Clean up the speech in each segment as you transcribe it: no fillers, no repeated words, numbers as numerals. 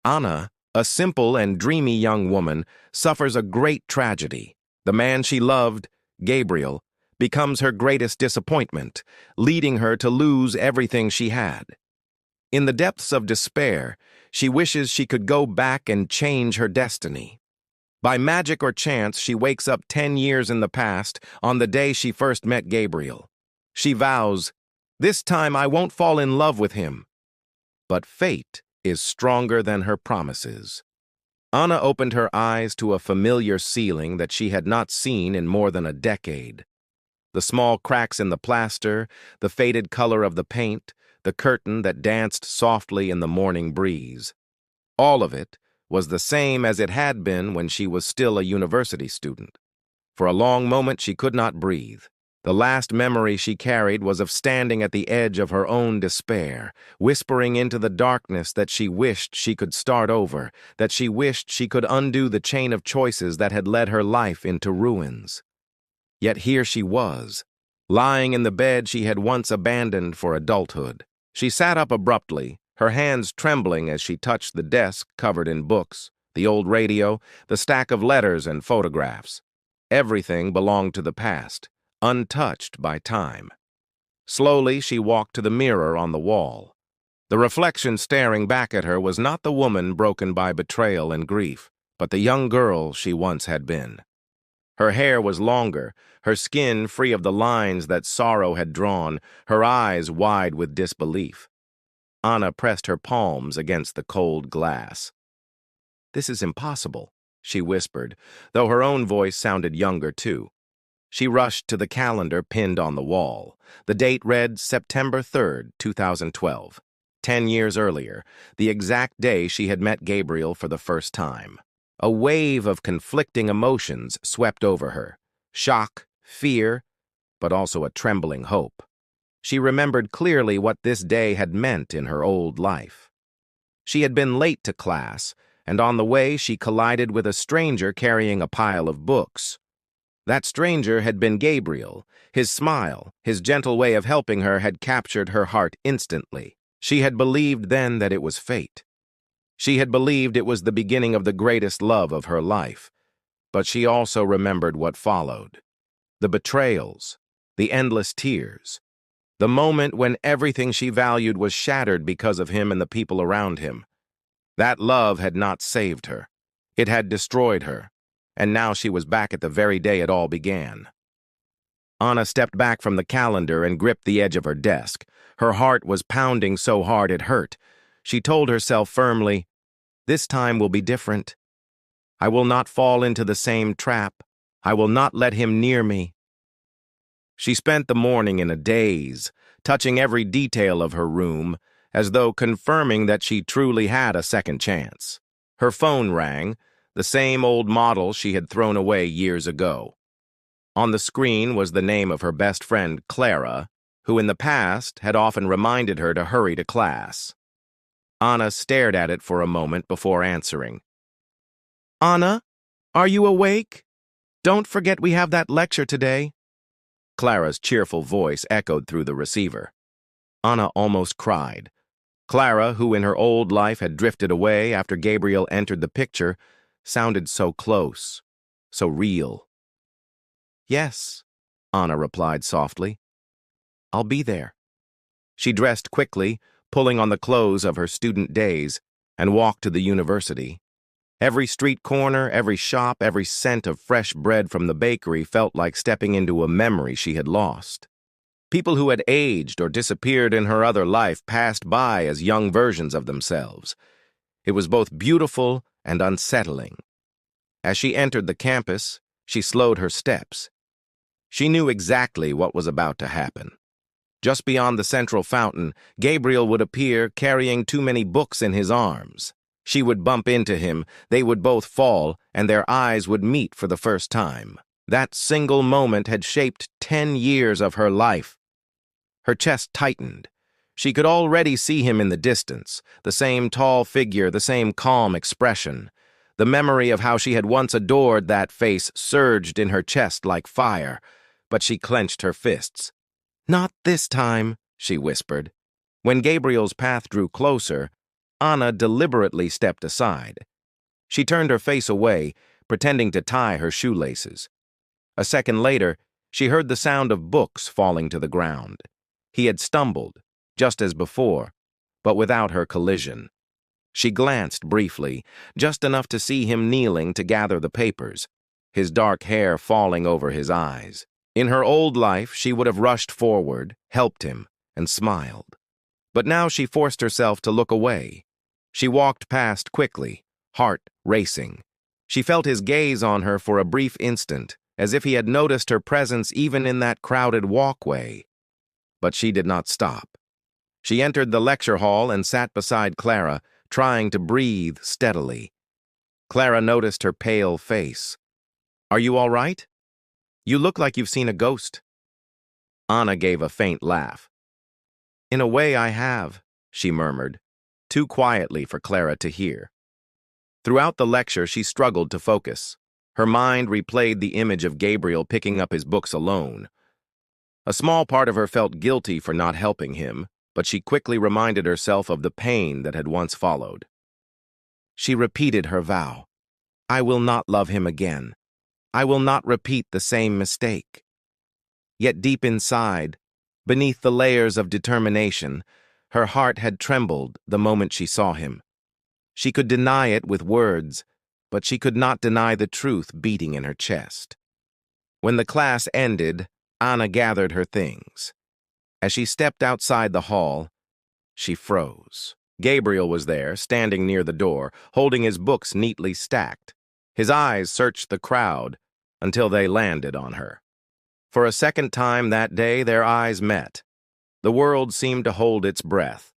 Anna, a simple and dreamy young woman, suffers a great tragedy. The man she loved, Gabriel, becomes her greatest disappointment, leading her to lose everything she had. In the depths of despair, she wishes she could go back and change her destiny. By magic or chance, she wakes up 10 years in the past on the day she first met Gabriel. She vows, "This time I won't fall in love with him." But fate is stronger than her promises. Anna opened her eyes to a familiar ceiling that she had not seen in more than a decade. The small cracks in the plaster, the faded color of the paint, the curtain that danced softly in the morning breeze. All of it was the same as it had been when she was still a university student. For a long moment she could not breathe. The last memory she carried was of standing at the edge of her own despair, whispering into the darkness that she wished she could start over, that she wished she could undo the chain of choices that had led her life into ruins. Yet here she was, lying in the bed she had once abandoned for adulthood. She sat up abruptly, her hands trembling as she touched the desk covered in books, the old radio, the stack of letters and photographs. Everything belonged to the past, untouched by time. Slowly, she walked to the mirror on the wall. The reflection staring back at her was not the woman broken by betrayal and grief, but the young girl she once had been. Her hair was longer, her skin free of the lines that sorrow had drawn, her eyes wide with disbelief. Anna pressed her palms against the cold glass. "This is impossible," she whispered, though her own voice sounded younger too. She rushed to the calendar pinned on the wall. The date read September 3rd, 2012. 10 years earlier, the exact day she had met Gabriel for the first time. A wave of conflicting emotions swept over her. Shock, fear, but also a trembling hope. She remembered clearly what this day had meant in her old life. She had been late to class, and on the way she collided with a stranger carrying a pile of books. That stranger had been Gabriel. His smile, his gentle way of helping her had captured her heart instantly. She had believed then that it was fate. She had believed it was the beginning of the greatest love of her life. But she also remembered what followed. The betrayals, the endless tears, the moment when everything she valued was shattered because of him and the people around him. That love had not saved her. It had destroyed her. And now she was back at the very day it all began. Anna stepped back from the calendar and gripped the edge of her desk. Her heart was pounding so hard it hurt. She told herself firmly, "This time will be different. I will not fall into the same trap. I will not let him near me." She spent the morning in a daze, touching every detail of her room, as though confirming that she truly had a second chance. Her phone rang, the same old model she had thrown away years ago. On the screen was the name of her best friend, Clara, who in the past had often reminded her to hurry to class. Anna stared at it for a moment before answering. "Anna, are you awake? Don't forget we have that lecture today." Clara's cheerful voice echoed through the receiver. Anna almost cried. Clara, who in her old life had drifted away after Gabriel entered the picture, sounded so close, so real. "Yes," Anna replied softly. "I'll be there." She dressed quickly, pulling on the clothes of her student days, and walked to the university. Every street corner, every shop, every scent of fresh bread from the bakery felt like stepping into a memory she had lost. People who had aged or disappeared in her other life passed by as young versions of themselves. It was both beautiful and unsettling. As she entered the campus, she slowed her steps. She knew exactly what was about to happen. Just beyond the central fountain, Gabriel would appear carrying too many books in his arms. She would bump into him, they would both fall, and their eyes would meet for the first time. That single moment had shaped 10 years of her life. Her chest tightened. She could already see him in the distance, the same tall figure, the same calm expression. The memory of how she had once adored that face surged in her chest like fire, but she clenched her fists. "Not this time," she whispered. When Gabriel's path drew closer, Anna deliberately stepped aside. She turned her face away, pretending to tie her shoelaces. A second later, she heard the sound of books falling to the ground. He had stumbled, just as before, but without her collision. She glanced briefly, just enough to see him kneeling to gather the papers, his dark hair falling over his eyes. In her old life, she would have rushed forward, helped him, and smiled. But now she forced herself to look away. She walked past quickly, heart racing. She felt his gaze on her for a brief instant, as if he had noticed her presence even in that crowded walkway. But she did not stop. She entered the lecture hall and sat beside Clara, trying to breathe steadily. Clara noticed her pale face. "Are you all right? You look like you've seen a ghost." Anna gave a faint laugh. "In a way I have," she murmured, too quietly for Clara to hear. Throughout the lecture, she struggled to focus. Her mind replayed the image of Gabriel picking up his books alone. A small part of her felt guilty for not helping him, but she quickly reminded herself of the pain that had once followed. She repeated her vow. "I will not love him again. I will not repeat the same mistake." Yet deep inside, beneath the layers of determination, her heart had trembled the moment she saw him. She could deny it with words, but she could not deny the truth beating in her chest. When the class ended, Anna gathered her things. As she stepped outside the hall, she froze. Gabriel was there, standing near the door, holding his books neatly stacked. His eyes searched the crowd until they landed on her. For a second time that day, their eyes met. The world seemed to hold its breath.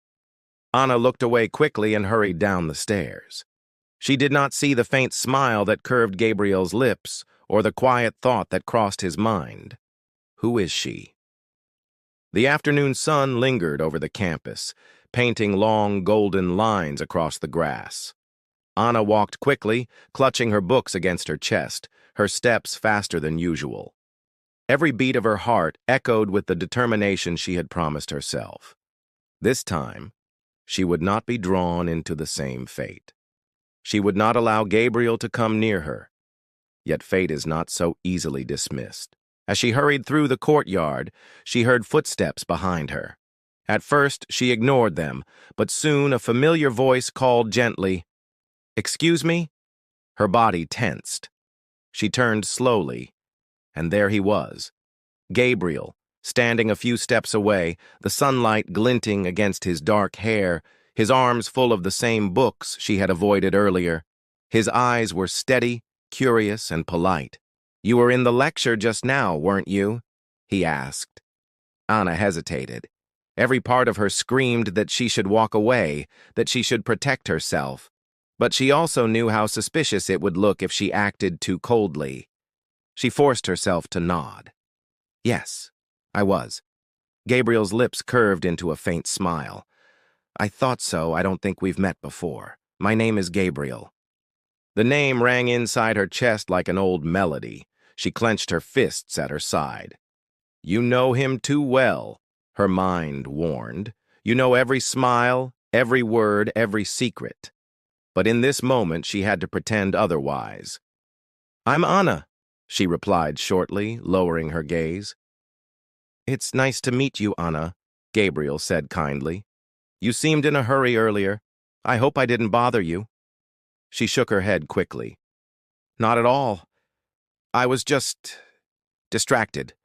Anna looked away quickly and hurried down the stairs. She did not see the faint smile that curved Gabriel's lips or the quiet thought that crossed his mind. Who is she? The afternoon sun lingered over the campus, painting long golden lines across the grass. Anna walked quickly, clutching her books against her chest, her steps faster than usual. Every beat of her heart echoed with the determination she had promised herself. This time, she would not be drawn into the same fate. She would not allow Gabriel to come near her. Yet fate is not so easily dismissed. As she hurried through the courtyard, she heard footsteps behind her. At first, she ignored them, but soon a familiar voice called gently, "Excuse me?" Her body tensed. She turned slowly, and there he was, Gabriel, standing a few steps away, the sunlight glinting against his dark hair, his arms full of the same books she had avoided earlier. His eyes were steady, curious, and polite. "You were in the lecture just now, weren't you?" he asked. Anna hesitated. Every part of her screamed that she should walk away, that she should protect herself. But she also knew how suspicious it would look if she acted too coldly. She forced herself to nod. "Yes, I was." Gabriel's lips curved into a faint smile. "I thought so. I don't think we've met before. My name is Gabriel." The name rang inside her chest like an old melody. She clenched her fists at her side. "You know him too well," her mind warned. "You know every smile, every word, every secret." But in this moment, she had to pretend otherwise. "I'm Anna," she replied shortly, lowering her gaze. "It's nice to meet you, Anna," Gabriel said kindly. "You seemed in a hurry earlier. I hope I didn't bother you." She shook her head quickly. "Not at all. I was just distracted."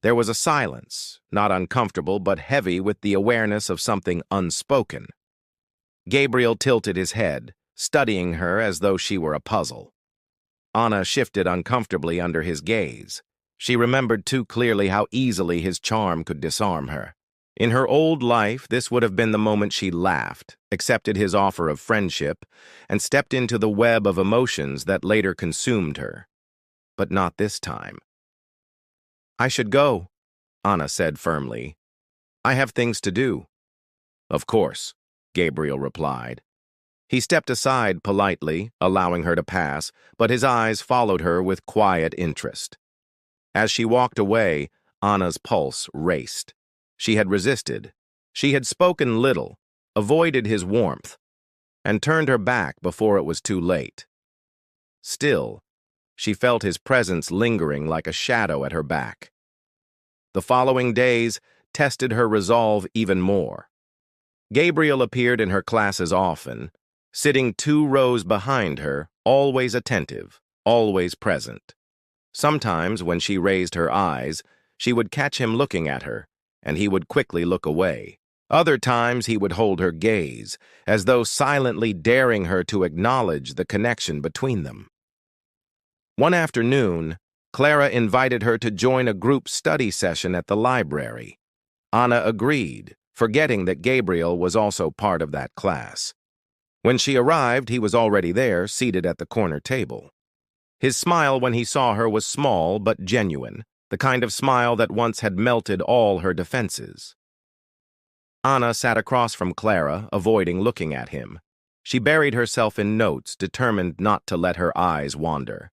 There was a silence, not uncomfortable but heavy with the awareness of something unspoken. Gabriel tilted his head, studying her as though she were a puzzle. Anna shifted uncomfortably under his gaze. She remembered too clearly how easily his charm could disarm her. In her old life, this would have been the moment she laughed, accepted his offer of friendship, and stepped into the web of emotions that later consumed her. But not this time. "I should go," Anna said firmly. "I have things to do." "Of course," Gabriel replied. He stepped aside politely, allowing her to pass, but his eyes followed her with quiet interest. As she walked away, Anna's pulse raced. She had resisted. She had spoken little, avoided his warmth, and turned her back before it was too late. Still, she felt his presence lingering like a shadow at her back. The following days tested her resolve even more. Gabriel appeared in her classes often, sitting 2 rows behind her, always attentive, always present. Sometimes, when she raised her eyes, she would catch him looking at her, and he would quickly look away. Other times he would hold her gaze, as though silently daring her to acknowledge the connection between them. One afternoon, Clara invited her to join a group study session at the library. Anna agreed, forgetting that Gabriel was also part of that class. When she arrived, he was already there, seated at the corner table. His smile when he saw her was small but genuine, the kind of smile that once had melted all her defenses. Anna sat across from Clara, avoiding looking at him. She buried herself in notes, determined not to let her eyes wander.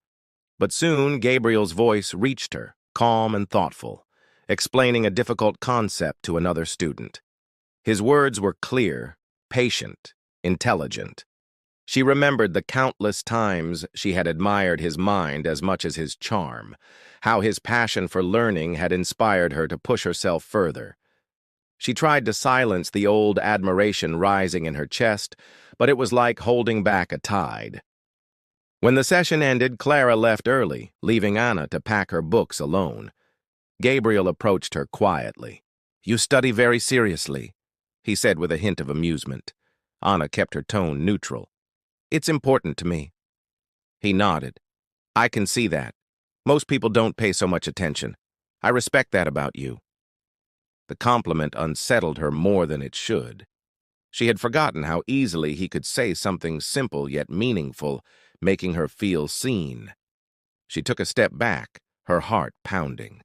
But soon Gabriel's voice reached her, calm and thoughtful, explaining a difficult concept to another student. His words were clear, patient, intelligent. She remembered the countless times she had admired his mind as much as his charm, how his passion for learning had inspired her to push herself further. She tried to silence the old admiration rising in her chest, but it was like holding back a tide. When the session ended, Clara left early, leaving Anna to pack her books alone. Gabriel approached her quietly. "You study very seriously," he said with a hint of amusement. Anna kept her tone neutral. "It's important to me." He nodded. "I can see that. Most people don't pay so much attention. I respect that about you." The compliment unsettled her more than it should. She had forgotten how easily he could say something simple yet meaningful, making her feel seen. She took a step back, her heart pounding.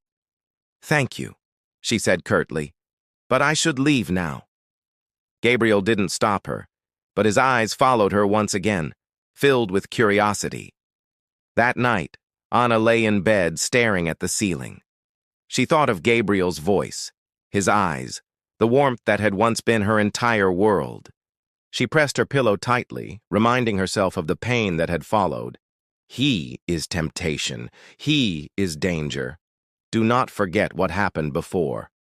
"Thank you," she said curtly, "but I should leave now." Gabriel didn't stop her, but his eyes followed her once again, filled with curiosity. That night, Anna lay in bed staring at the ceiling. She thought of Gabriel's voice, his eyes, the warmth that had once been her entire world. She pressed her pillow tightly, reminding herself of the pain that had followed. He is temptation. He is danger. Do not forget what happened before.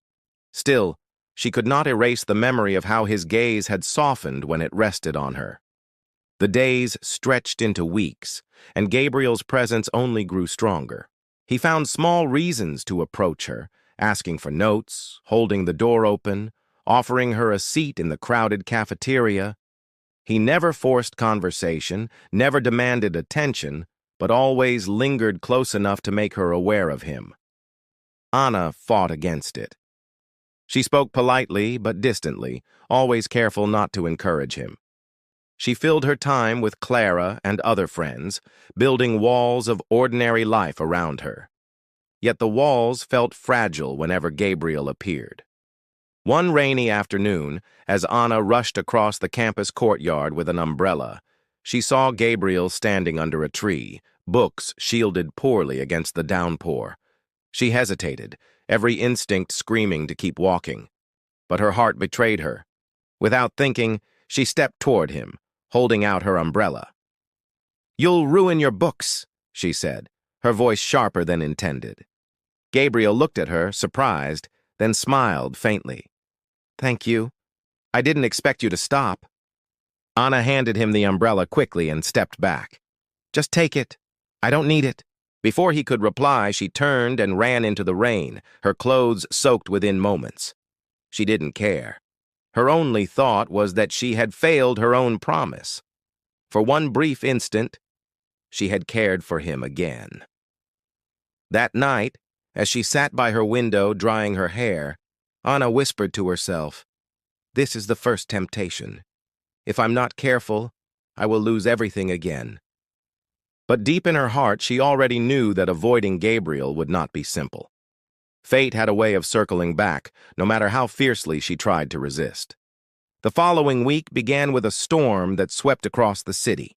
Still, she could not erase the memory of how his gaze had softened when it rested on her. The days stretched into weeks, and Gabriel's presence only grew stronger. He found small reasons to approach her, asking for notes, holding the door open, offering her a seat in the crowded cafeteria. He never forced conversation, never demanded attention, but always lingered close enough to make her aware of him. Anna fought against it. She spoke politely but distantly, always careful not to encourage him. She filled her time with Clara and other friends, building walls of ordinary life around her. Yet the walls felt fragile whenever Gabriel appeared. One rainy afternoon, as Anna rushed across the campus courtyard with an umbrella, she saw Gabriel standing under a tree, books shielded poorly against the downpour. She hesitated, every instinct screaming to keep walking. But her heart betrayed her. Without thinking, she stepped toward him, holding out her umbrella. "You'll ruin your books," she said, her voice sharper than intended. Gabriel looked at her, surprised, then smiled faintly. "Thank you. I didn't expect you to stop." Anna handed him the umbrella quickly and stepped back. "Just take it. I don't need it." Before he could reply, she turned and ran into the rain, her clothes soaked within moments. She didn't care. Her only thought was that she had failed her own promise. For one brief instant, she had cared for him again. That night, as she sat by her window drying her hair, Anna whispered to herself, "This is the first temptation. If I'm not careful, I will lose everything again." But deep in her heart, she already knew that avoiding Gabriel would not be simple. Fate had a way of circling back, no matter how fiercely she tried to resist. The following week began with a storm that swept across the city.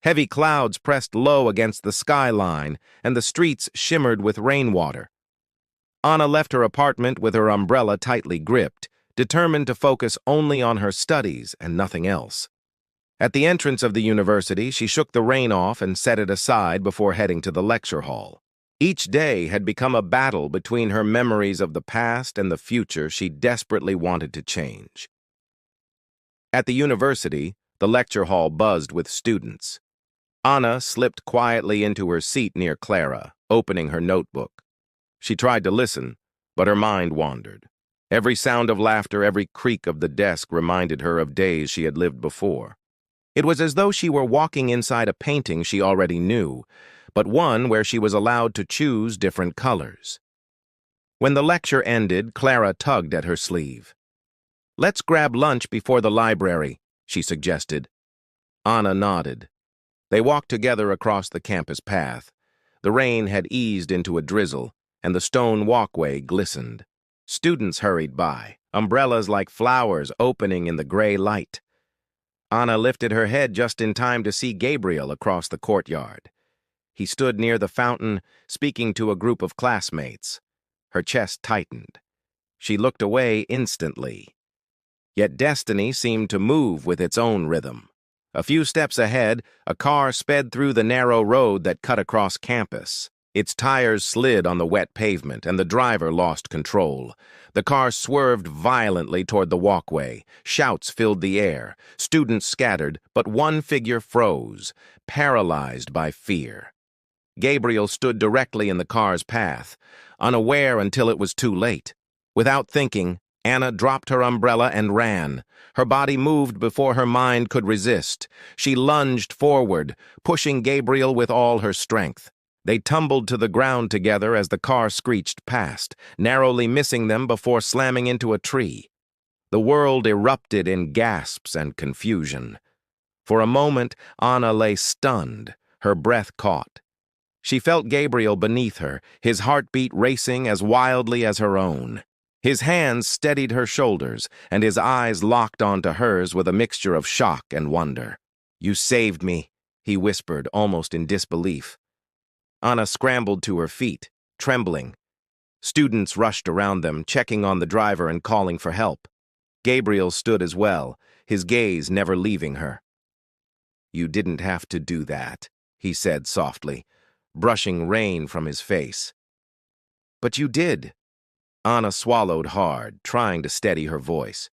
Heavy clouds pressed low against the skyline, and the streets shimmered with rainwater. Anna left her apartment with her umbrella tightly gripped, determined to focus only on her studies and nothing else. At the entrance of the university, she shook the rain off and set it aside before heading to the lecture hall. Each day had become a battle between her memories of the past and the future she desperately wanted to change. At the university, the lecture hall buzzed with students. Anna slipped quietly into her seat near Clara, opening her notebook. She tried to listen, but her mind wandered. Every sound of laughter, every creak of the desk reminded her of days she had lived before. It was as though she were walking inside a painting she already knew, but one where she was allowed to choose different colors. When the lecture ended, Clara tugged at her sleeve. "Let's grab lunch before the library," she suggested. Anna nodded. They walked together across the campus path. The rain had eased into a drizzle, and the stone walkway glistened. Students hurried by, umbrellas like flowers opening in the gray light. Anna lifted her head just in time to see Gabriel across the courtyard. He stood near the fountain, speaking to a group of classmates. Her chest tightened. She looked away instantly. Yet destiny seemed to move with its own rhythm. A few steps ahead, a car sped through the narrow road that cut across campus. Its tires slid on the wet pavement, and the driver lost control. The car swerved violently toward the walkway. Shouts filled the air. Students scattered, but one figure froze, paralyzed by fear. Gabriel stood directly in the car's path, unaware until it was too late. Without thinking, Anna dropped her umbrella and ran. Her body moved before her mind could resist. She lunged forward, pushing Gabriel with all her strength. They tumbled to the ground together as the car screeched past, narrowly missing them before slamming into a tree. The world erupted in gasps and confusion. For a moment, Anna lay stunned, her breath caught. She felt Gabriel beneath her, his heartbeat racing as wildly as her own. His hands steadied her shoulders, and his eyes locked onto hers with a mixture of shock and wonder. "You saved me," he whispered, almost in disbelief. Anna scrambled to her feet, trembling. Students rushed around them, checking on the driver and calling for help. Gabriel stood as well, his gaze never leaving her. "You didn't have to do that," he said softly, brushing rain from his face. "But you did." Anna swallowed hard, trying to steady her voice.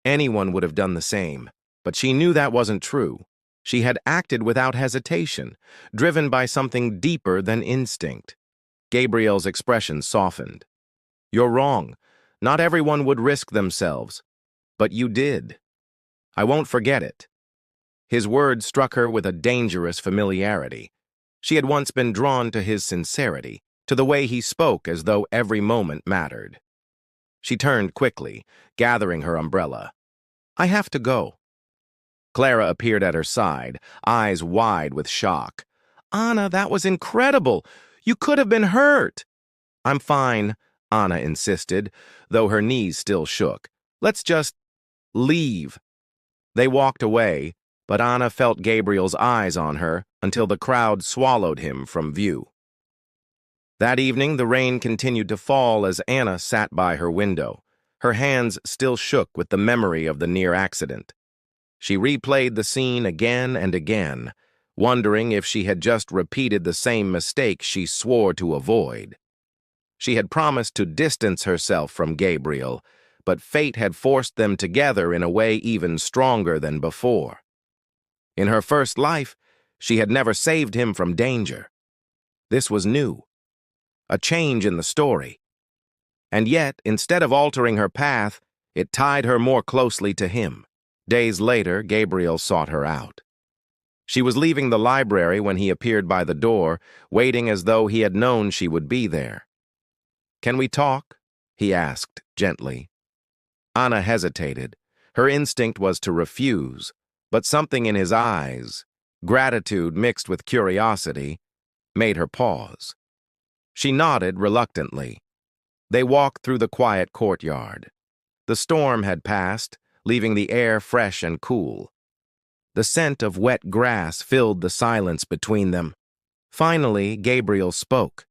Anyone would have done the same, but she knew that wasn't true. She had acted without hesitation, driven by something deeper than instinct. Gabriel's expression softened. "You're wrong. Not everyone would risk themselves. But you did. I won't forget it." His words struck her with a dangerous familiarity. She had once been drawn to his sincerity, to the way he spoke as though every moment mattered. She turned quickly, gathering her umbrella. "I have to go." Clara appeared at her side, eyes wide with shock. "Anna, that was incredible! You could have been hurt!" "I'm fine," Anna insisted, though her knees still shook. "Let's just leave." They walked away, but Anna felt Gabriel's eyes on her until the crowd swallowed him from view. That evening, the rain continued to fall as Anna sat by her window. Her hands still shook with the memory of the near accident. She replayed the scene again and again, wondering if she had just repeated the same mistake she swore to avoid. She had promised to distance herself from Gabriel, but fate had forced them together in a way even stronger than before. In her first life, she had never saved him from danger. This was new. A change in the story. And yet, instead of altering her path, it tied her more closely to him. Days later, Gabriel sought her out. She was leaving the library when he appeared by the door, waiting as though he had known she would be there. "Can we talk?" he asked gently. Anna hesitated. Her instinct was to refuse, but something in his eyes, gratitude mixed with curiosity, made her pause. She nodded reluctantly. They walked through the quiet courtyard. The storm had passed, leaving the air fresh and cool. The scent of wet grass filled the silence between them. Finally, Gabriel spoke.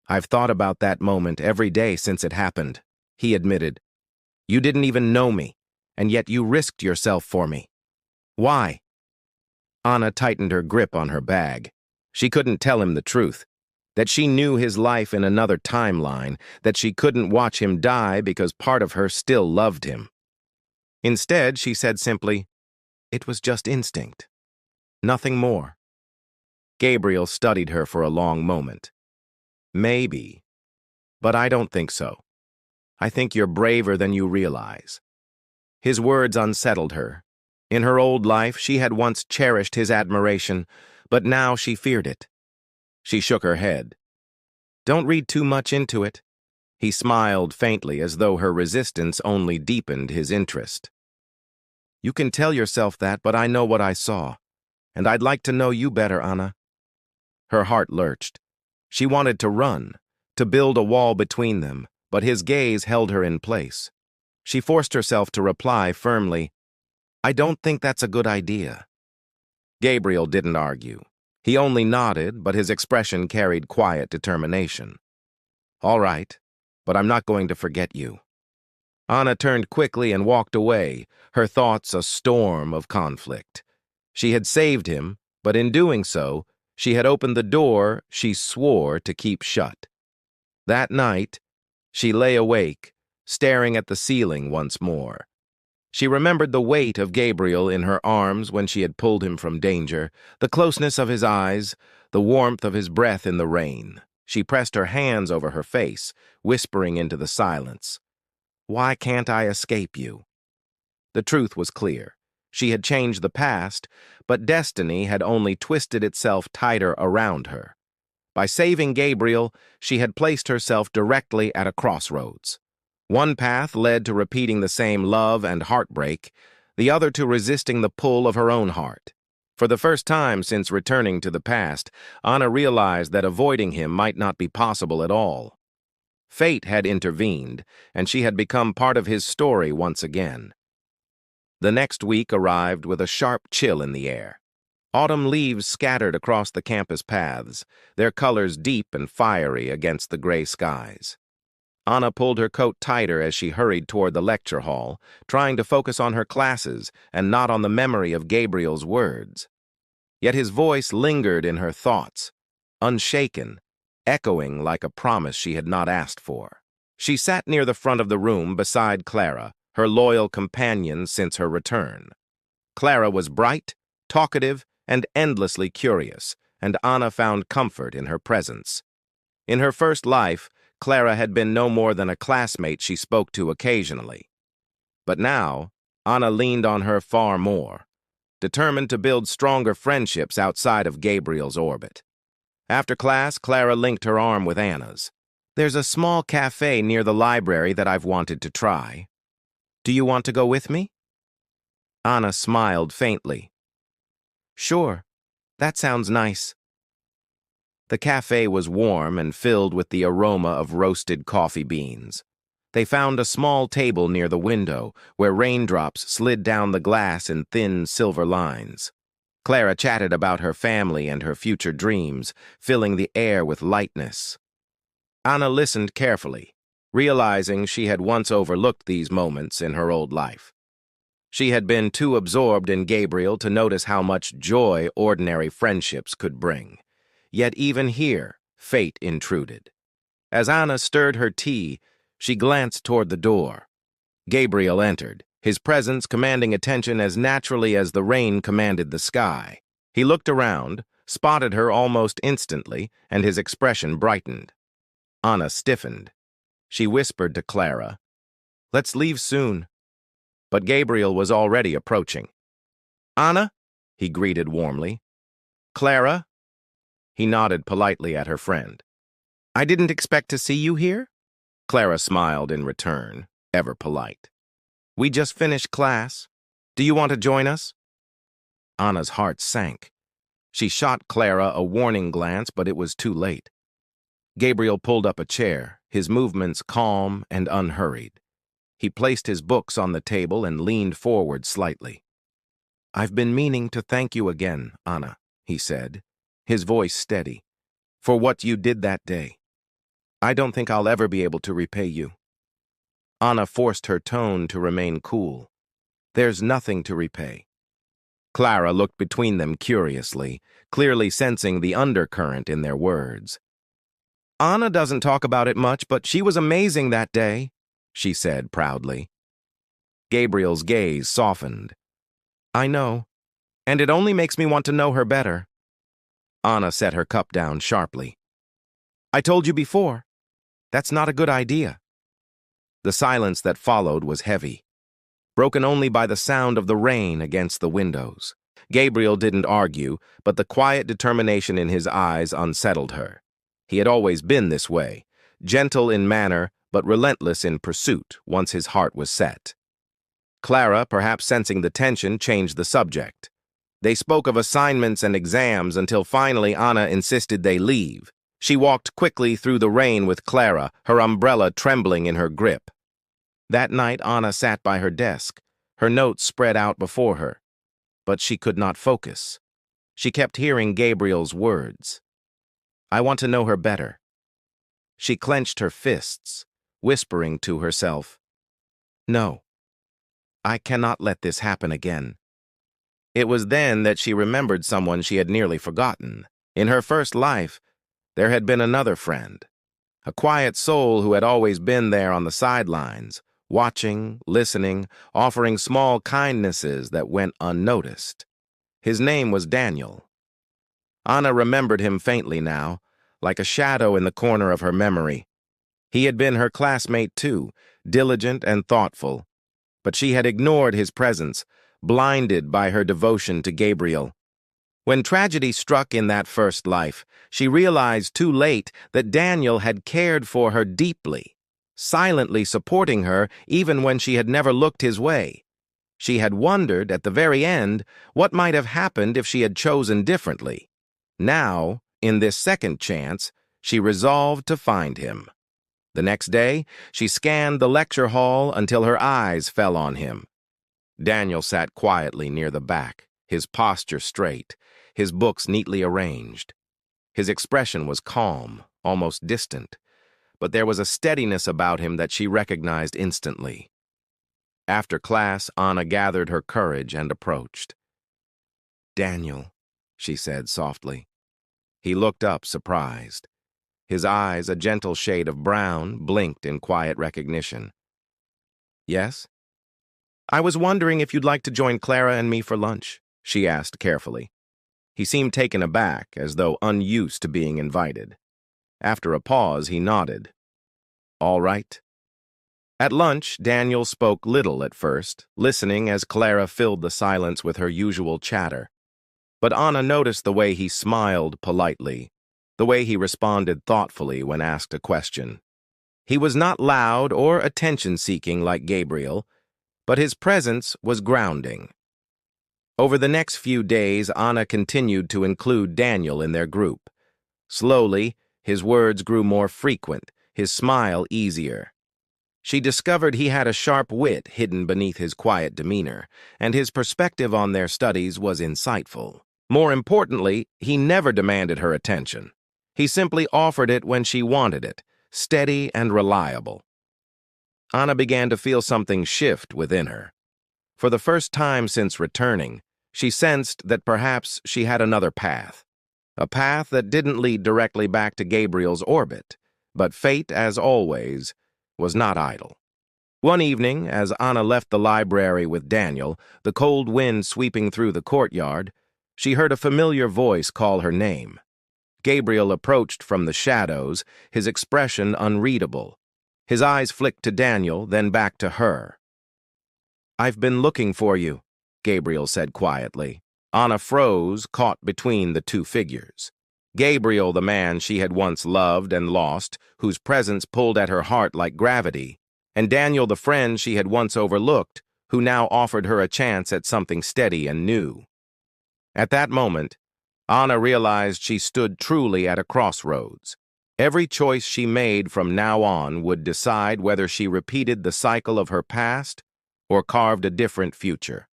"I've thought about that moment every day since it happened," he admitted. You didn't even know me, and yet you risked yourself for me. Why? Anna tightened her grip on her bag. She couldn't tell him the truth, that she knew his life in another timeline, that she couldn't watch him die because part of her still loved him. Instead, she said simply, "It was just instinct. Nothing more." Gabriel studied her for a long moment. "Maybe, but I don't think so. I think you're braver than you realize." His words unsettled her. In her old life, she had once cherished his admiration, but now she feared it. She shook her head. "Don't read too much into it." He smiled faintly as though her resistance only deepened his interest. "You can tell yourself that, but I know what I saw, and I'd like to know you better, Anna." Her heart lurched. She wanted to run, to build a wall between them, but his gaze held her in place. She forced herself to reply firmly, "I don't think that's a good idea." Gabriel didn't argue. He only nodded, but his expression carried quiet determination. "All right, but I'm not going to forget you." Anna turned quickly and walked away, her thoughts a storm of conflict. She had saved him, but in doing so, she had opened the door she swore to keep shut. That night, she lay awake, staring at the ceiling once more. She remembered the weight of Gabriel in her arms when she had pulled him from danger, the closeness of his eyes, the warmth of his breath in the rain. She pressed her hands over her face, whispering into the silence, "Why can't I escape you?" The truth was clear. She had changed the past, but destiny had only twisted itself tighter around her. By saving Gabriel, she had placed herself directly at a crossroads. One path led to repeating the same love and heartbreak, the other to resisting the pull of her own heart. For the first time since returning to the past, Anna realized that avoiding him might not be possible at all. Fate had intervened, and she had become part of his story once again. The next week arrived with a sharp chill in the air. Autumn leaves scattered across the campus paths, their colors deep and fiery against the gray skies. Anna pulled her coat tighter as she hurried toward the lecture hall, trying to focus on her classes and not on the memory of Gabriel's words. Yet his voice lingered in her thoughts, unshaken, echoing like a promise she had not asked for. She sat near the front of the room beside Clara, her loyal companion since her return. Clara was bright, talkative, and endlessly curious, and Anna found comfort in her presence. In her first life, Clara had been no more than a classmate she spoke to occasionally. But now, Anna leaned on her far more, determined to build stronger friendships outside of Gabriel's orbit. After class, Clara linked her arm with Anna's. "There's a small cafe near the library that I've wanted to try. Do you want to go with me?" Anna smiled faintly. "Sure, that sounds nice." The cafe was warm and filled with the aroma of roasted coffee beans. They found a small table near the window, where raindrops slid down the glass in thin silver lines. Clara chatted about her family and her future dreams, filling the air with lightness. Anna listened carefully, realizing she had once overlooked these moments in her old life. She had been too absorbed in Gabriel to notice how much joy ordinary friendships could bring. Yet even here, fate intruded. As Anna stirred her tea, she glanced toward the door. Gabriel entered, his presence commanding attention as naturally as the rain commanded the sky. He looked around, spotted her almost instantly, and his expression brightened. Anna stiffened. She whispered to Clara, "Let's leave soon." But Gabriel was already approaching. "Anna?" he greeted warmly. "Clara?" He nodded politely at her friend. "I didn't expect to see you here?" Clara smiled in return, ever polite. "We just finished class. Do you want to join us?" Anna's heart sank. She shot Clara a warning glance, but it was too late. Gabriel pulled up a chair, his movements calm and unhurried. He placed his books on the table and leaned forward slightly. "I've been meaning to thank you again, Anna," he said, his voice steady, "for what you did that day. I don't think I'll ever be able to repay you." Anna forced her tone to remain cool. There's nothing to repay. Clara looked between them curiously, clearly sensing the undercurrent in their words. Anna doesn't talk about it much, but she was amazing that day, she said proudly. Gabriel's gaze softened. I know, and it only makes me want to know her better. Anna set her cup down sharply. I told you before. That's not a good idea. The silence that followed was heavy, broken only by the sound of the rain against the windows. Gabriel didn't argue, but the quiet determination in his eyes unsettled her. He had always been this way, gentle in manner, but relentless in pursuit once his heart was set. Clara, perhaps sensing the tension, changed the subject. They spoke of assignments and exams until finally Anna insisted they leave. She walked quickly through the rain with Clara, her umbrella trembling in her grip. That night, Anna sat by her desk, her notes spread out before her. But she could not focus. She kept hearing Gabriel's words. I want to know her better. She clenched her fists, whispering to herself, No, I cannot let this happen again. It was then that she remembered someone she had nearly forgotten. In her first life, there had been another friend, a quiet soul who had always been there on the sidelines, watching, listening, offering small kindnesses that went unnoticed. His name was Daniel. Anna remembered him faintly now, like a shadow in the corner of her memory. He had been her classmate too, diligent and thoughtful, but she had ignored his presence, blinded by her devotion to Gabriel. When tragedy struck in that first life, she realized too late that Daniel had cared for her deeply, silently supporting her even when she had never looked his way. She had wondered, at the very end, what might have happened if she had chosen differently. Now, in this second chance, she resolved to find him. The next day, she scanned the lecture hall until her eyes fell on him. Daniel sat quietly near the back, his posture straight, his books neatly arranged. His expression was calm, almost distant, but there was a steadiness about him that she recognized instantly. After class, Anna gathered her courage and approached. Daniel, she said softly. He looked up, surprised. His eyes, a gentle shade of brown, blinked in quiet recognition. Yes? I was wondering if you'd like to join Clara and me for lunch, she asked carefully. He seemed taken aback, as though unused to being invited. After a pause, he nodded. All right. At lunch, Daniel spoke little at first, listening as Clara filled the silence with her usual chatter. But Anna noticed the way he smiled politely, the way he responded thoughtfully when asked a question. He was not loud or attention-seeking like Gabriel, but his presence was grounding. Over the next few days, Anna continued to include Daniel in their group. Slowly, his words grew more frequent, his smile easier. She discovered he had a sharp wit hidden beneath his quiet demeanor, and his perspective on their studies was insightful. More importantly, he never demanded her attention. He simply offered it when she wanted it, steady and reliable. Anna began to feel something shift within her. For the first time since returning, she sensed that perhaps she had another path. A path that didn't lead directly back to Gabriel's orbit, but fate, as always, was not idle. One evening, as Anna left the library with Daniel, the cold wind sweeping through the courtyard, she heard a familiar voice call her name. Gabriel approached from the shadows, his expression unreadable. His eyes flicked to Daniel, then back to her. I've been looking for you, Gabriel said quietly. Anna froze, caught between the two figures. Gabriel, the man she had once loved and lost, whose presence pulled at her heart like gravity, and Daniel, the friend she had once overlooked, who now offered her a chance at something steady and new. At that moment, Anna realized she stood truly at a crossroads. Every choice she made from now on would decide whether she repeated the cycle of her past or carved a different future.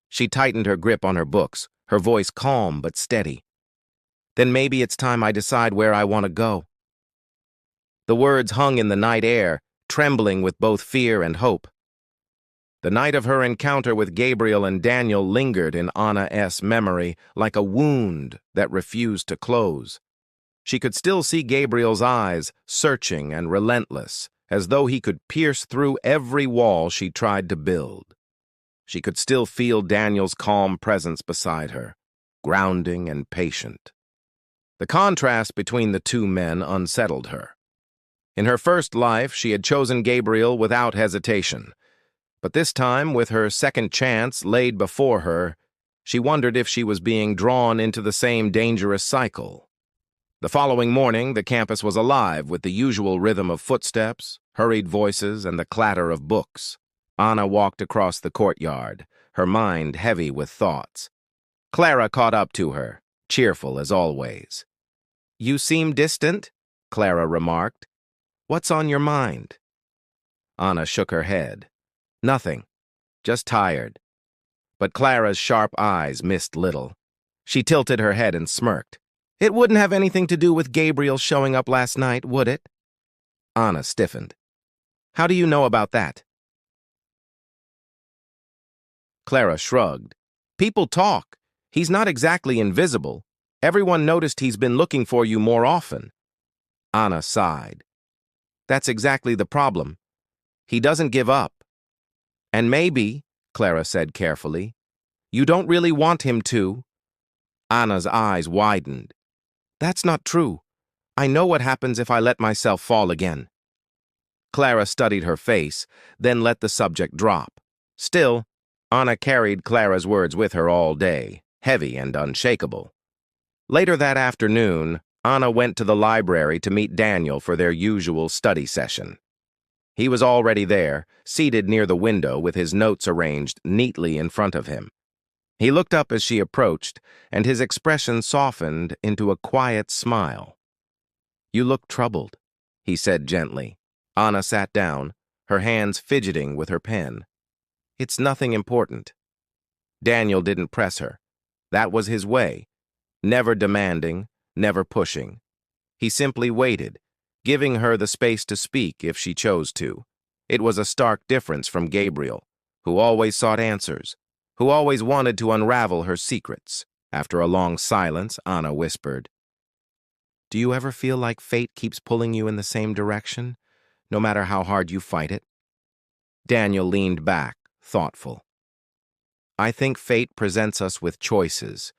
She tightened her grip on her books, her voice calm but steady. Then maybe it's time I decide where I want to go. The words hung in the night air, trembling with both fear and hope. The night of her encounter with Gabriel and Daniel lingered in Anna's memory like a wound that refused to close. She could still see Gabriel's eyes, searching and relentless, as though he could pierce through every wall she tried to build. She could still feel Daniel's calm presence beside her, grounding and patient. The contrast between the two men unsettled her. In her first life, she had chosen Gabriel without hesitation. But this time, with her second chance laid before her, she wondered if she was being drawn into the same dangerous cycle. The following morning, the campus was alive with the usual rhythm of footsteps, hurried voices, and the clatter of books. Anna walked across the courtyard, her mind heavy with thoughts. Clara caught up to her, cheerful as always. "You seem distant," Clara remarked. "What's on your mind?" Anna shook her head. "Nothing. Just tired." But Clara's sharp eyes missed little. She tilted her head and smirked. "It wouldn't have anything to do with Gabriel showing up last night, would it?" Anna stiffened. "How do you know about that?" Clara shrugged. "People talk. He's not exactly invisible. Everyone noticed he's been looking for you more often." Anna sighed. "That's exactly the problem. He doesn't give up. And maybe," Clara said carefully, "you don't really want him to." Anna's eyes widened. "That's not true. I know what happens if I let myself fall again." Clara studied her face, then let the subject drop. Still, Anna carried Clara's words with her all day, heavy and unshakable. Later that afternoon, Anna went to the library to meet Daniel for their usual study session. He was already there, seated near the window with his notes arranged neatly in front of him. He looked up as she approached, and his expression softened into a quiet smile. "You look troubled," he said gently. Anna sat down, her hands fidgeting with her pen. "It's nothing important." Daniel didn't press her. That was his way, never demanding, never pushing. He simply waited, giving her the space to speak if she chose to. It was a stark difference from Gabriel, who always sought answers, who always wanted to unravel her secrets. After a long silence, Anna whispered, "Do you ever feel like fate keeps pulling you in the same direction, no matter how hard you fight it?" Daniel leaned back, thoughtful. "I think fate presents us with choices,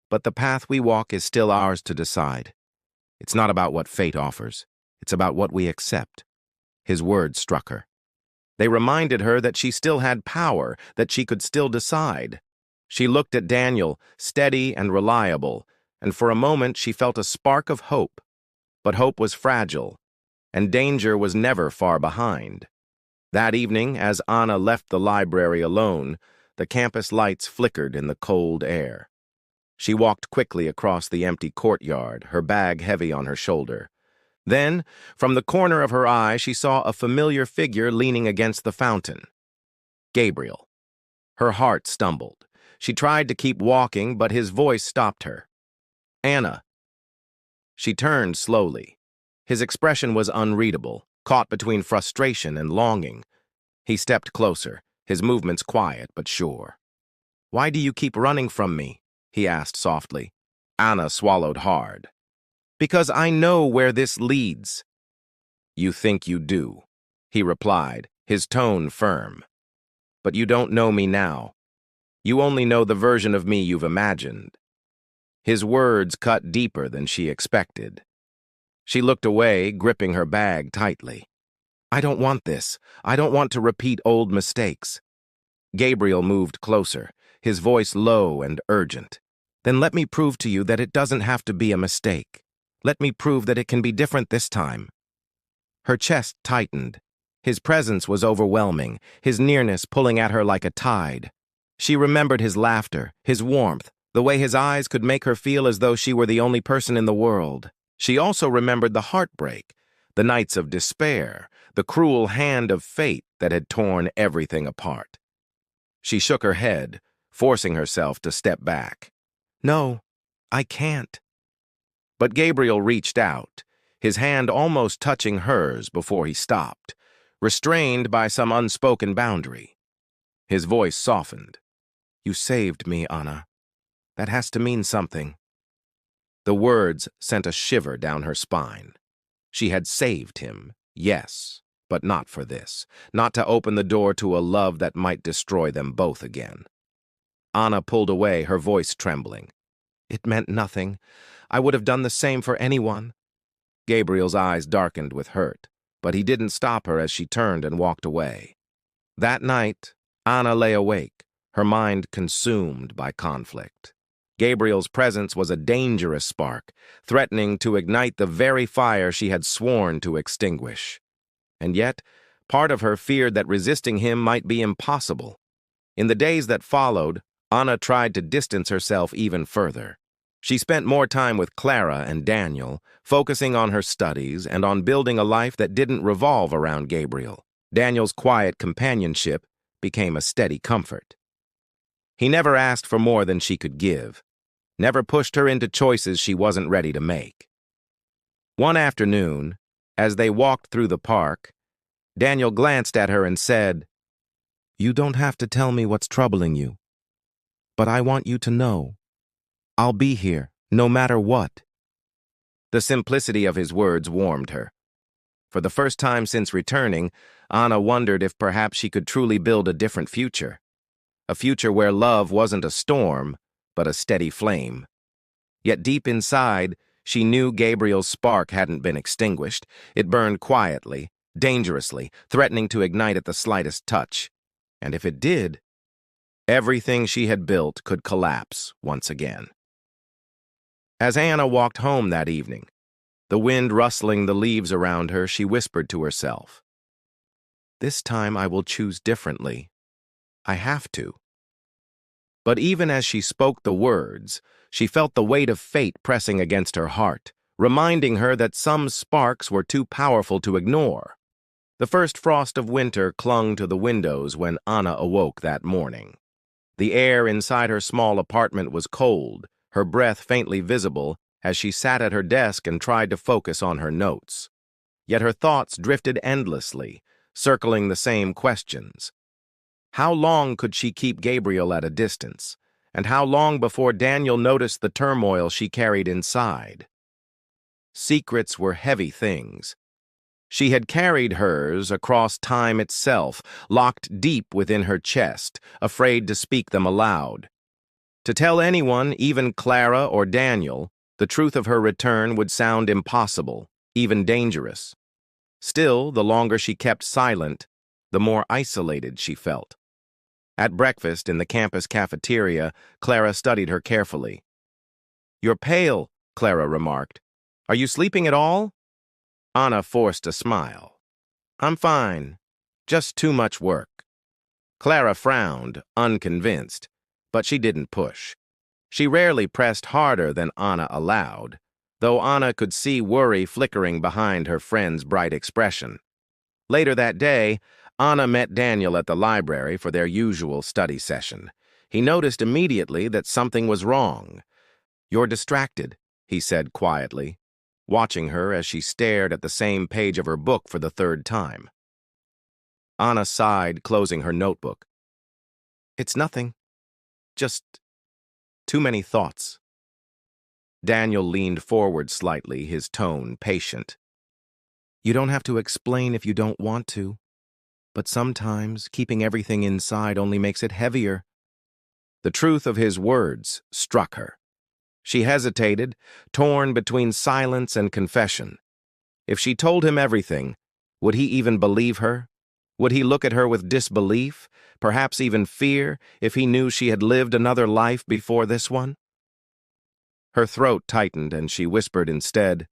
but the path we walk is still ours to decide. It's not about what fate offers. It's about what we accept." His words struck her. They reminded her that she still had power, that she could still decide. She looked at Daniel, steady and reliable, and for a moment she felt a spark of hope. But hope was fragile, and danger was never far behind. That evening, as Anna left the library alone, the campus lights flickered in the cold air. She walked quickly across the empty courtyard, her bag heavy on her shoulder. Then, from the corner of her eye, she saw a familiar figure leaning against the fountain. Gabriel. Her heart stumbled. She tried to keep walking, but his voice stopped her. "Anna." She turned slowly. His expression was unreadable, caught between frustration and longing. He stepped closer, his movements quiet but sure. "Why do you keep running from me?" he asked softly. Anna swallowed hard. "Because I know where this leads." "You think you do," he replied, his tone firm. "But you don't know me now. You only know the version of me you've imagined." His words cut deeper than she expected. She looked away, gripping her bag tightly. "I don't want this. I don't want to repeat old mistakes." Gabriel moved closer, his voice low and urgent. "Then let me prove to you that it doesn't have to be a mistake. Let me prove that it can be different this time." Her chest tightened. His presence was overwhelming, his nearness pulling at her like a tide. She remembered his laughter, his warmth, the way his eyes could make her feel as though she were the only person in the world. She also remembered the heartbreak, the nights of despair, the cruel hand of fate that had torn everything apart. She shook her head, forcing herself to step back. "No, I can't." But Gabriel reached out, his hand almost touching hers before he stopped. restrained by some unspoken boundary. His voice softened. "You saved me, Anna. That has to mean something." The words sent a shiver down her spine. She had saved him, yes, but not for this, not to open the door to a love that might destroy them both again. Anna pulled away, her voice trembling. "It meant nothing. I would have done the same for anyone." Gabriel's eyes darkened with hurt, but he didn't stop her as she turned and walked away. That night, Anna lay awake, her mind consumed by conflict. Gabriel's presence was a dangerous spark, threatening to ignite the very fire she had sworn to extinguish. And yet, part of her feared that resisting him might be impossible. In the days that followed, Anna tried to distance herself even further. She spent more time with Clara and Daniel, focusing on her studies and on building a life that didn't revolve around Gabriel. Daniel's quiet companionship became a steady comfort. He never asked for more than she could give, never pushed her into choices she wasn't ready to make. One afternoon, as they walked through the park, Daniel glanced at her and said, "You don't have to tell me what's troubling you, but I want you to know. I'll be here, no matter what." The simplicity of his words warmed her. For the first time since returning, Anna wondered if perhaps she could truly build a different future. A future where love wasn't a storm, but a steady flame. Yet deep inside, she knew Gabriel's spark hadn't been extinguished. It burned quietly, dangerously, threatening to ignite at the slightest touch. And if it did, everything she had built could collapse once again. As Anna walked home that evening, the wind rustling the leaves around her, she whispered to herself, "This time I will choose differently. I have to." But even as she spoke the words, she felt the weight of fate pressing against her heart, reminding her that some sparks were too powerful to ignore. The first frost of winter clung to the windows when Anna awoke that morning. The air inside her small apartment was cold, her breath faintly visible as she sat at her desk and tried to focus on her notes. Yet her thoughts drifted endlessly, circling the same questions. How long could she keep Gabriel at a distance? And how long before Daniel noticed the turmoil she carried inside? Secrets were heavy things. She had carried hers across time itself, locked deep within her chest, afraid to speak them aloud. To tell anyone, even Clara or Daniel, the truth of her return would sound impossible, even dangerous. Still, the longer she kept silent, the more isolated she felt. At breakfast in the campus cafeteria, Clara studied her carefully. "You're pale," Clara remarked. "Are you sleeping at all?" Anna forced a smile. "I'm fine. Just too much work." Clara frowned, unconvinced, but she didn't push. She rarely pressed harder than Anna allowed, though Anna could see worry flickering behind her friend's bright expression. Later that day, Anna met Daniel at the library for their usual study session. He noticed immediately that something was wrong. "You're distracted," he said quietly, watching her as she stared at the same page of her book for the third time. Anna sighed, closing her notebook. "It's nothing. Just too many thoughts." Daniel leaned forward slightly, his tone patient. "You don't have to explain if you don't want to. But sometimes keeping everything inside only makes it heavier." The truth of his words struck her. She hesitated, torn between silence and confession. If she told him everything, would he even believe her? Would he look at her with disbelief, perhaps even fear, if he knew she had lived another life before this one? Her throat tightened and she whispered instead,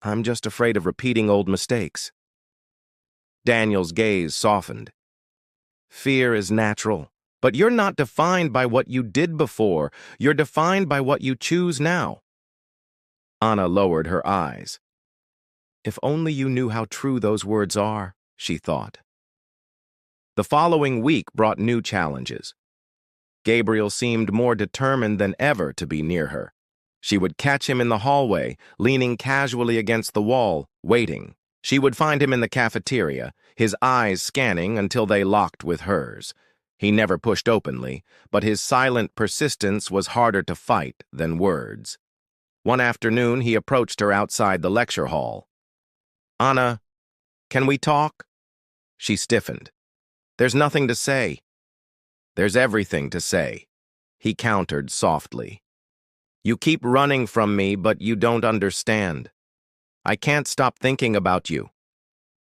"I'm just afraid of repeating old mistakes." Daniel's gaze softened. "Fear is natural, but you're not defined by what you did before. You're defined by what you choose now." Anna lowered her eyes. If only you knew how true those words are, she thought. The following week brought new challenges. Gabriel seemed more determined than ever to be near her. She would catch him in the hallway, leaning casually against the wall, waiting. She would find him in the cafeteria, his eyes scanning until they locked with hers. He never pushed openly, but his silent persistence was harder to fight than words. One afternoon, he approached her outside the lecture hall. "Anna, can we talk?" She stiffened. "There's nothing to say." "There's everything to say," he countered softly. "You keep running from me, but you don't understand. I can't stop thinking about you.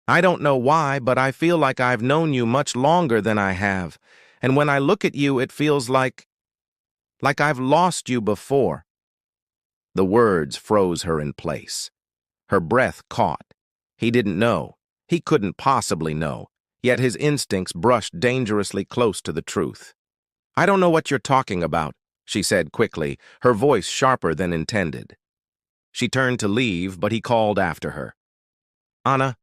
I don't know why, but I feel like I've known you much longer than I have, and when I look at you, it feels like I've lost you before." The words froze her in place. Her breath caught. He didn't know. He couldn't possibly know, yet his instincts brushed dangerously close to the truth. "I don't know what you're talking about," she said quickly, her voice sharper than intended. She turned to leave, but he called after her. "Anna,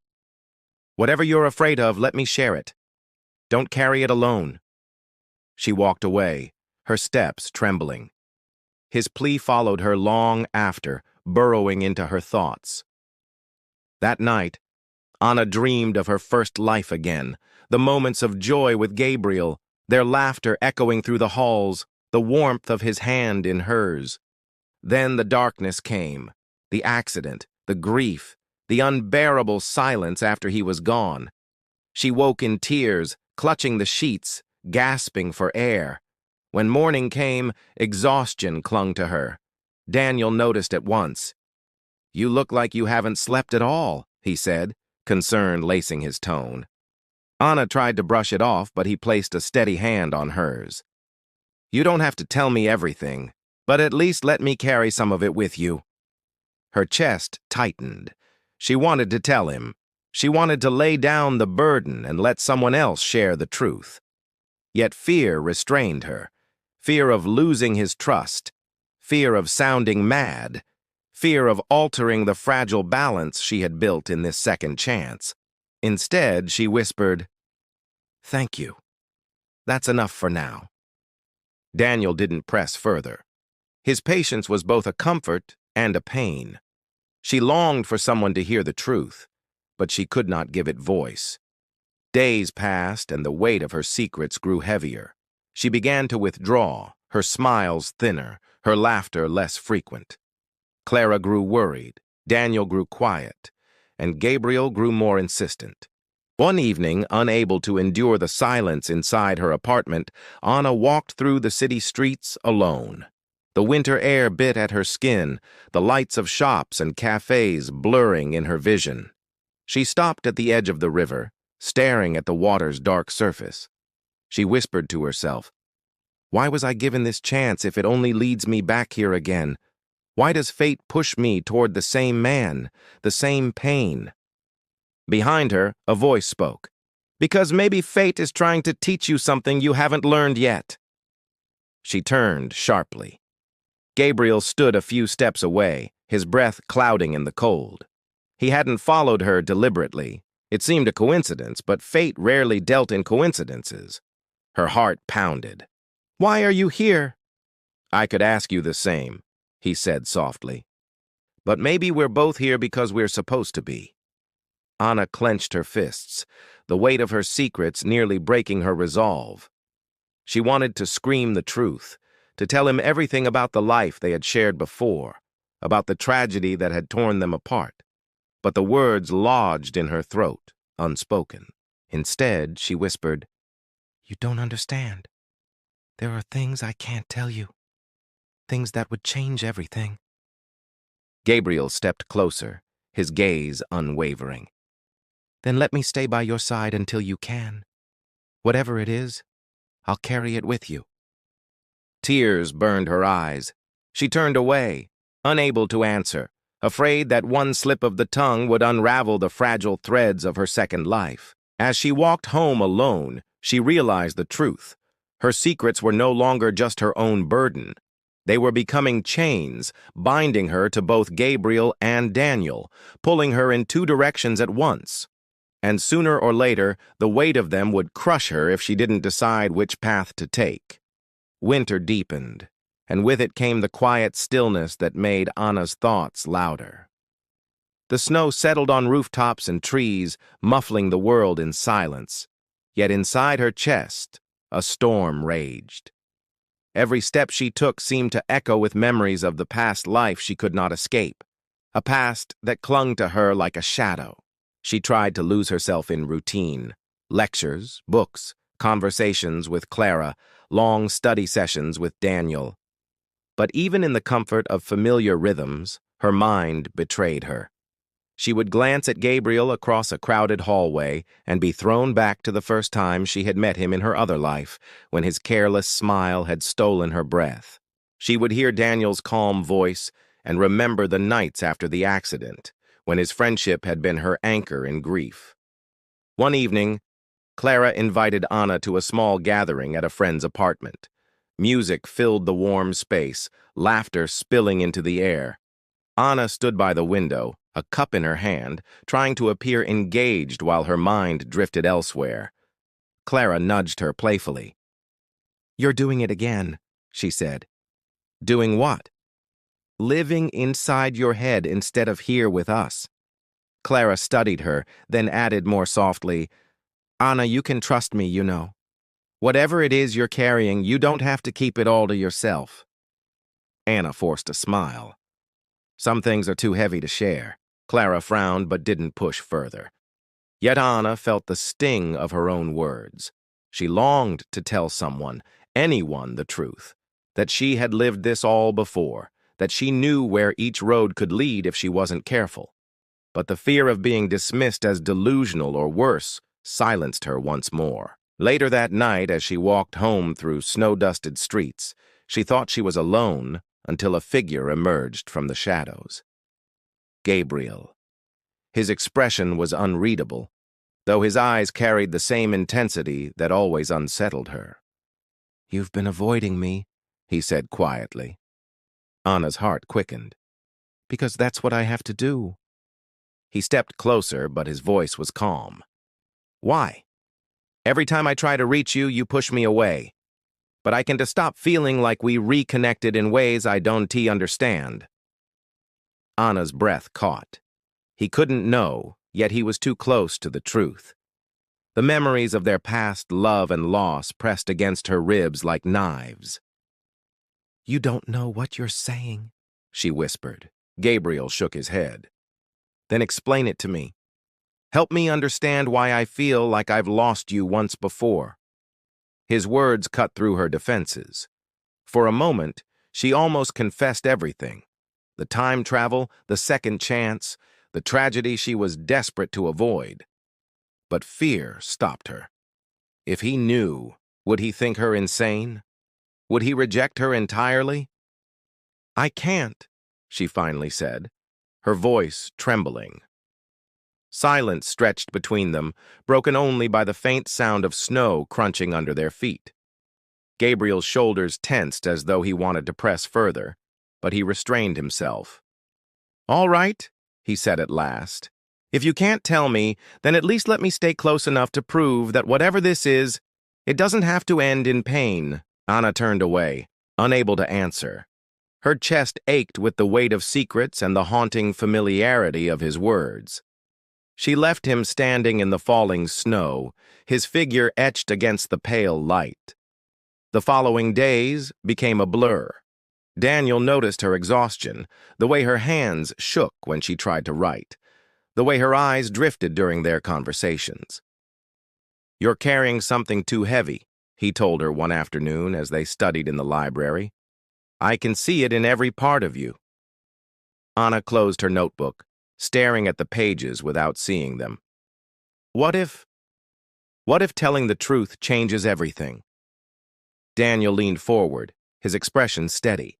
whatever you're afraid of, let me share it. Don't carry it alone." She walked away, her steps trembling. His plea followed her long after, burrowing into her thoughts. That night, Anna dreamed of her first life again, the moments of joy with Gabriel, their laughter echoing through the halls, the warmth of his hand in hers. Then the darkness came, the accident, the grief, the unbearable silence after he was gone. She woke in tears, clutching the sheets, gasping for air. When morning came, exhaustion clung to her. Daniel noticed at once. "You look like you haven't slept at all," he said, concern lacing his tone. Anna tried to brush it off, but he placed a steady hand on hers. "You don't have to tell me everything, but at least let me carry some of it with you." Her chest tightened. She wanted to tell him. She wanted to lay down the burden and let someone else share the truth. Yet fear restrained her. Fear of losing his trust. Fear of sounding mad. Fear of altering the fragile balance she had built in this second chance. Instead, she whispered, "Thank you. That's enough for now." Daniel didn't press further. His patience was both a comfort and a pain. She longed for someone to hear the truth, but she could not give it voice. Days passed, and the weight of her secrets grew heavier. She began to withdraw, her smiles thinner, her laughter less frequent. Clara grew worried, Daniel grew quiet, and Gabriel grew more insistent. One evening, unable to endure the silence inside her apartment, Anna walked through the city streets alone. The winter air bit at her skin, the lights of shops and cafes blurring in her vision. She stopped at the edge of the river, staring at the water's dark surface. She whispered to herself, "Why was I given this chance if it only leads me back here again? Why does fate push me toward the same man, the same pain?" Behind her, a voice spoke. "Because maybe fate is trying to teach you something you haven't learned yet." She turned sharply. Gabriel stood a few steps away, his breath clouding in the cold. He hadn't followed her deliberately. It seemed a coincidence, but fate rarely dealt in coincidences. Her heart pounded. "Why are you here?" "I could ask you the same," he said softly. "But maybe we're both here because we're supposed to be." Anna clenched her fists, the weight of her secrets nearly breaking her resolve. She wanted to scream the truth, to tell him everything about the life they had shared before, about the tragedy that had torn them apart. But the words lodged in her throat, unspoken. Instead, she whispered, "You don't understand. There are things I can't tell you. Things that would change everything." Gabriel stepped closer, his gaze unwavering. "Then let me stay by your side until you can. Whatever it is, I'll carry it with you." Tears burned her eyes. She turned away, unable to answer, afraid that one slip of the tongue would unravel the fragile threads of her second life. As she walked home alone, she realized the truth. Her secrets were no longer just her own burden. They were becoming chains, binding her to both Gabriel and Daniel, pulling her in two directions at once. And sooner or later, the weight of them would crush her if she didn't decide which path to take. Winter deepened, and with it came the quiet stillness that made Anna's thoughts louder. The snow settled on rooftops and trees, muffling the world in silence. Yet inside her chest, a storm raged. Every step she took seemed to echo with memories of the past life she could not escape, a past that clung to her like a shadow. She tried to lose herself in routine, lectures, books, conversations with Clara, long study sessions with Daniel. But even in the comfort of familiar rhythms, her mind betrayed her. She would glance at Gabriel across a crowded hallway and be thrown back to the first time she had met him in her other life, when his careless smile had stolen her breath. She would hear Daniel's calm voice and remember the nights after the accident, when his friendship had been her anchor in grief. One evening, Clara invited Anna to a small gathering at a friend's apartment. Music filled the warm space, laughter spilling into the air. Anna stood by the window, a cup in her hand, trying to appear engaged while her mind drifted elsewhere. Clara nudged her playfully. "You're doing it again," she said. "Doing what?" "Living inside your head instead of here with us." Clara studied her, then added more softly, "Anna, you can trust me, you know. Whatever it is you're carrying, you don't have to keep it all to yourself." Anna forced a smile. "Some things are too heavy to share." Clara frowned but didn't push further. Yet Anna felt the sting of her own words. She longed to tell someone, anyone, the truth, that she had lived this all before, that she knew where each road could lead if she wasn't careful. But the fear of being dismissed as delusional or worse silenced her once more. Later that night, as she walked home through snow-dusted streets, she thought she was alone until a figure emerged from the shadows. Gabriel. His expression was unreadable, though his eyes carried the same intensity that always unsettled her. "You've been avoiding me," he said quietly. Anna's heart quickened. "Because that's what I have to do." He stepped closer, but his voice was calm. "Why? Every time I try to reach you, you push me away. But I can to stop feeling like we reconnected in ways I don't understand." Anna's breath caught. He couldn't know, yet he was too close to the truth. The memories of their past love and loss pressed against her ribs like knives. "You don't know what you're saying," she whispered. Gabriel shook his head. "Then explain it to me. Help me understand why I feel like I've lost you once before." His words cut through her defenses. For a moment, she almost confessed everything. The time travel, the second chance, the tragedy she was desperate to avoid. But fear stopped her. If he knew, would he think her insane? Would he reject her entirely? "I can't," she finally said, her voice trembling. Silence stretched between them, broken only by the faint sound of snow crunching under their feet. Gabriel's shoulders tensed as though he wanted to press further, but he restrained himself. "All right," he said at last. "If you can't tell me, then at least let me stay close enough to prove that whatever this is, it doesn't have to end in pain." Anna turned away, unable to answer. Her chest ached with the weight of secrets and the haunting familiarity of his words. She left him standing in the falling snow, his figure etched against the pale light. The following days became a blur. Daniel noticed her exhaustion, the way her hands shook when she tried to write, the way her eyes drifted during their conversations. "You're carrying something too heavy," he told her one afternoon as they studied in the library. "I can see it in every part of you." Anna closed her notebook, staring at the pages without seeing them. What if telling the truth changes everything? Daniel leaned forward, his expression steady.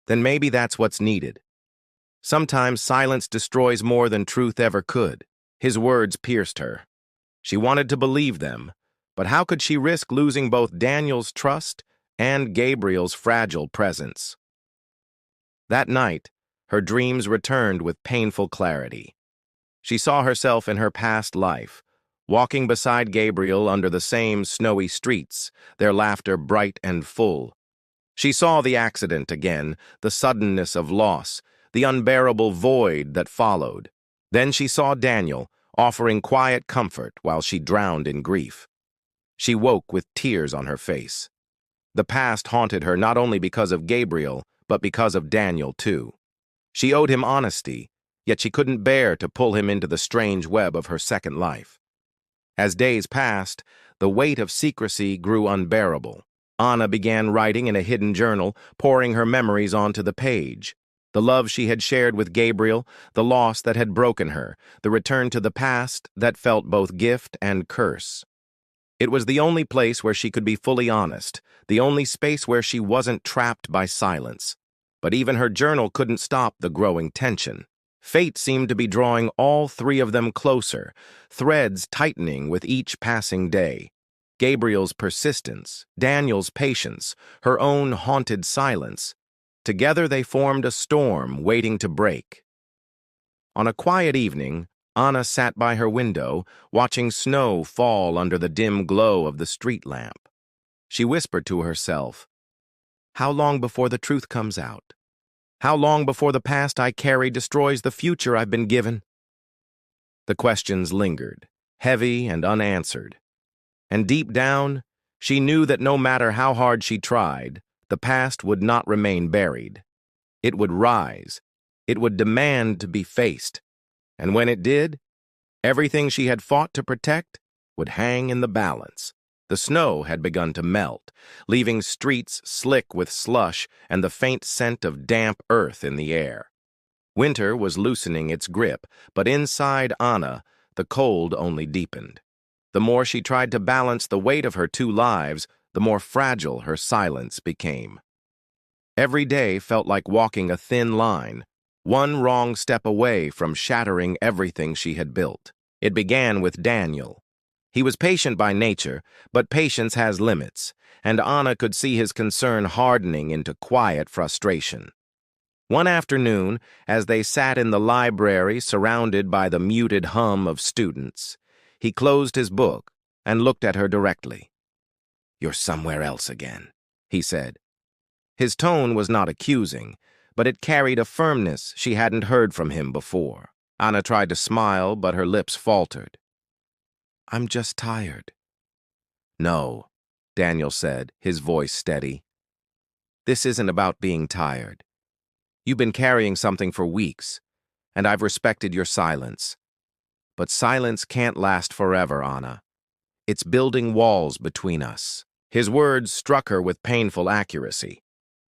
Then maybe that's what's needed. Sometimes silence destroys more than truth ever could. His words pierced her. She wanted to believe them, but how could she risk losing both Daniel's trust and Gabriel's fragile presence? That night, her dreams returned with painful clarity. She saw herself in her past life, walking beside Gabriel under the same snowy streets, their laughter bright and full. She saw the accident again, the suddenness of loss, the unbearable void that followed. Then she saw Daniel, offering quiet comfort while she drowned in grief. She woke with tears on her face. The past haunted her not only because of Gabriel, but because of Daniel too. She owed him honesty, yet she couldn't bear to pull him into the strange web of her second life. As days passed, the weight of secrecy grew unbearable. Anna began writing in a hidden journal, pouring her memories onto the page. The love she had shared with Gabriel, the loss that had broken her, the return to the past that felt both gift and curse. It was the only place where she could be fully honest, the only space where she wasn't trapped by silence. But even her journal couldn't stop the growing tension. Fate seemed to be drawing all three of them closer, threads tightening with each passing day. Gabriel's persistence, Daniel's patience, her own haunted silence. Together they formed a storm waiting to break. On a quiet evening, Anna sat by her window, watching snow fall under the dim glow of the street lamp. She whispered to herself, "How long before the truth comes out? How long before the past I carry destroys the future I've been given?" The questions lingered, heavy and unanswered. And deep down, she knew that no matter how hard she tried, the past would not remain buried. It would rise. It would demand to be faced. And when it did, everything she had fought to protect would hang in the balance. The snow had begun to melt, leaving streets slick with slush and the faint scent of damp earth in the air. Winter was loosening its grip, but inside Anna, the cold only deepened. The more she tried to balance the weight of her two lives, the more fragile her silence became. Every day felt like walking a thin line, one wrong step away from shattering everything she had built. It began with Daniel. He was patient by nature, but patience has limits, and Anna could see his concern hardening into quiet frustration. One afternoon, as they sat in the library surrounded by the muted hum of students, he closed his book and looked at her directly. "You're somewhere else again," he said. His tone was not accusing, but it carried a firmness she hadn't heard from him before. Anna tried to smile, but her lips faltered. "I'm just tired." "No," Daniel said, his voice steady. "This isn't about being tired. You've been carrying something for weeks, and I've respected your silence. But silence can't last forever, Anna. It's building walls between us." His words struck her with painful accuracy.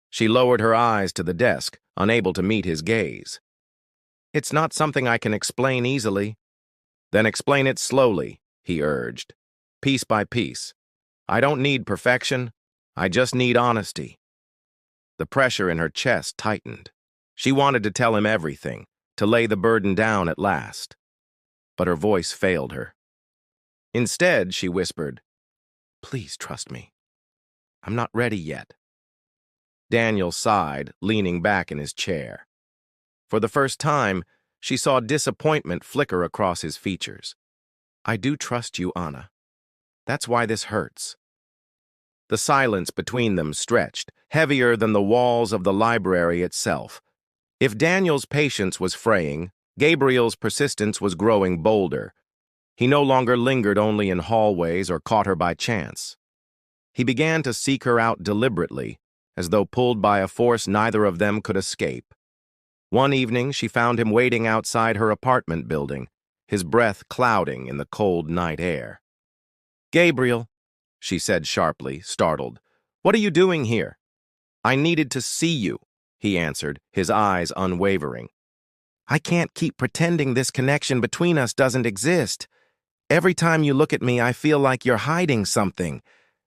She lowered her eyes to the desk, unable to meet his gaze. "It's not something I can explain easily." "Then explain it slowly," he urged, "piece by piece. I don't need perfection. I just need honesty." The pressure in her chest tightened. She wanted to tell him everything, to lay the burden down at last. But her voice failed her. Instead, she whispered, "Please trust me. I'm not ready yet." Daniel sighed, leaning back in his chair. For the first time, she saw disappointment flicker across his features. "I do trust you, Anna. That's why this hurts." The silence between them stretched, heavier than the walls of the library itself. If Daniel's patience was fraying, Gabriel's persistence was growing bolder. He no longer lingered only in hallways or caught her by chance. He began to seek her out deliberately, as though pulled by a force neither of them could escape. One evening, she found him waiting outside her apartment building, his breath clouding in the cold night air. "Gabriel," she said sharply, startled, "what are you doing here?" "I needed to see you," he answered, his eyes unwavering. "I can't keep pretending this connection between us doesn't exist. Every time you look at me, I feel like you're hiding something,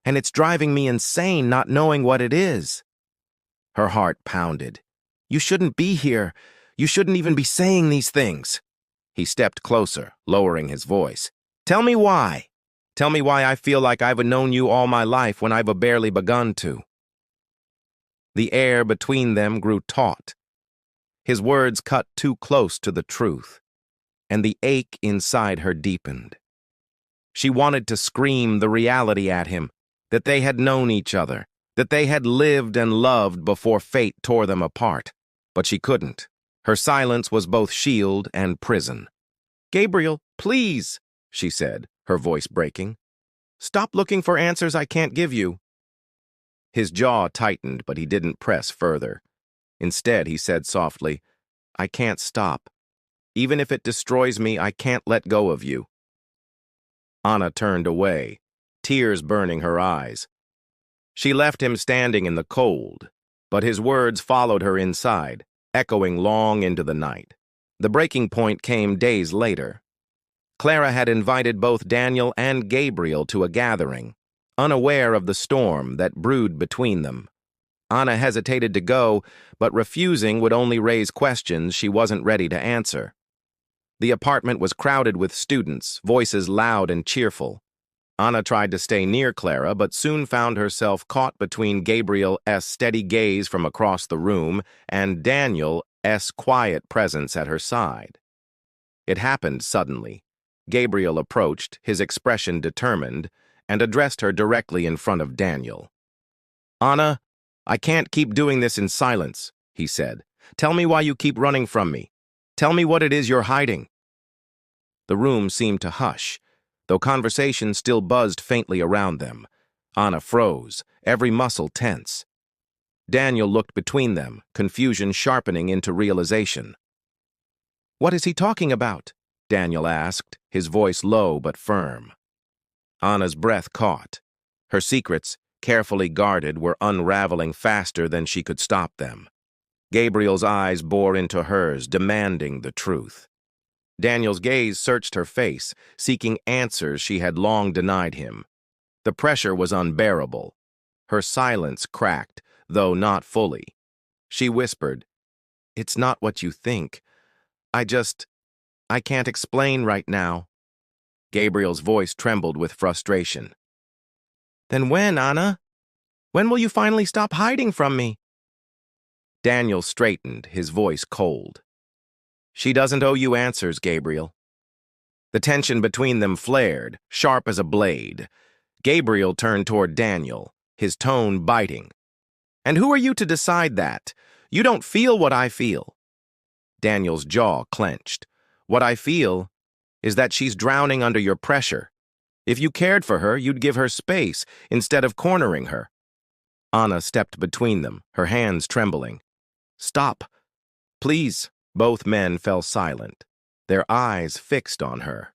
and it's driving me insane not knowing what it is." Her heart pounded. "You shouldn't be here. You shouldn't even be saying these things." He stepped closer, lowering his voice. "Tell me why. Tell me why I feel like I've known you all my life when I've barely begun to." The air between them grew taut. His words cut too close to the truth, and the ache inside her deepened. She wanted to scream the reality at him, that they had known each other, that they had lived and loved before fate tore them apart. But she couldn't. Her silence was both shield and prison. "Gabriel, please," she said, her voice breaking. "Stop looking for answers I can't give you." His jaw tightened, but he didn't press further. Instead, he said softly, "I can't stop. Even if it destroys me, I can't let go of you." Anna turned away, tears burning her eyes. She left him standing in the cold, but his words followed her inside, echoing long into the night. The breaking point came days later. Clara had invited both Daniel and Gabriel to a gathering, unaware of the storm that brewed between them. Anna hesitated to go, but refusing would only raise questions she wasn't ready to answer. The apartment was crowded with students, voices loud and cheerful. Anna tried to stay near Clara, but soon found herself caught between Gabriel's steady gaze from across the room and Daniel's quiet presence at her side. It happened suddenly. Gabriel approached, his expression determined, and addressed her directly in front of Daniel. "Anna, I can't keep doing this in silence," he said. "Tell me why you keep running from me. Tell me what it is you're hiding." The room seemed to hush, though conversation still buzzed faintly around them. Anna froze, every muscle tense. Daniel looked between them, confusion sharpening into realization. "What is he talking about?" Daniel asked, his voice low but firm. Anna's breath caught. Her secrets, carefully guarded, were unraveling faster than she could stop them. Gabriel's eyes bore into hers, demanding the truth. Daniel's gaze searched her face, seeking answers she had long denied him. The pressure was unbearable. Her silence cracked, though not fully. She whispered, "It's not what you think. I can't explain right now." Gabriel's voice trembled with frustration. "Then when, Anna? When will you finally stop hiding from me?" Daniel straightened, his voice cold. "She doesn't owe you answers, Gabriel." The tension between them flared, sharp as a blade. Gabriel turned toward Daniel, his tone biting. "And who are you to decide that? You don't feel what I feel." Daniel's jaw clenched. "What I feel is that she's drowning under your pressure. If you cared for her, you'd give her space instead of cornering her." Anna stepped between them, her hands trembling. "Stop. Please." Both men fell silent, their eyes fixed on her.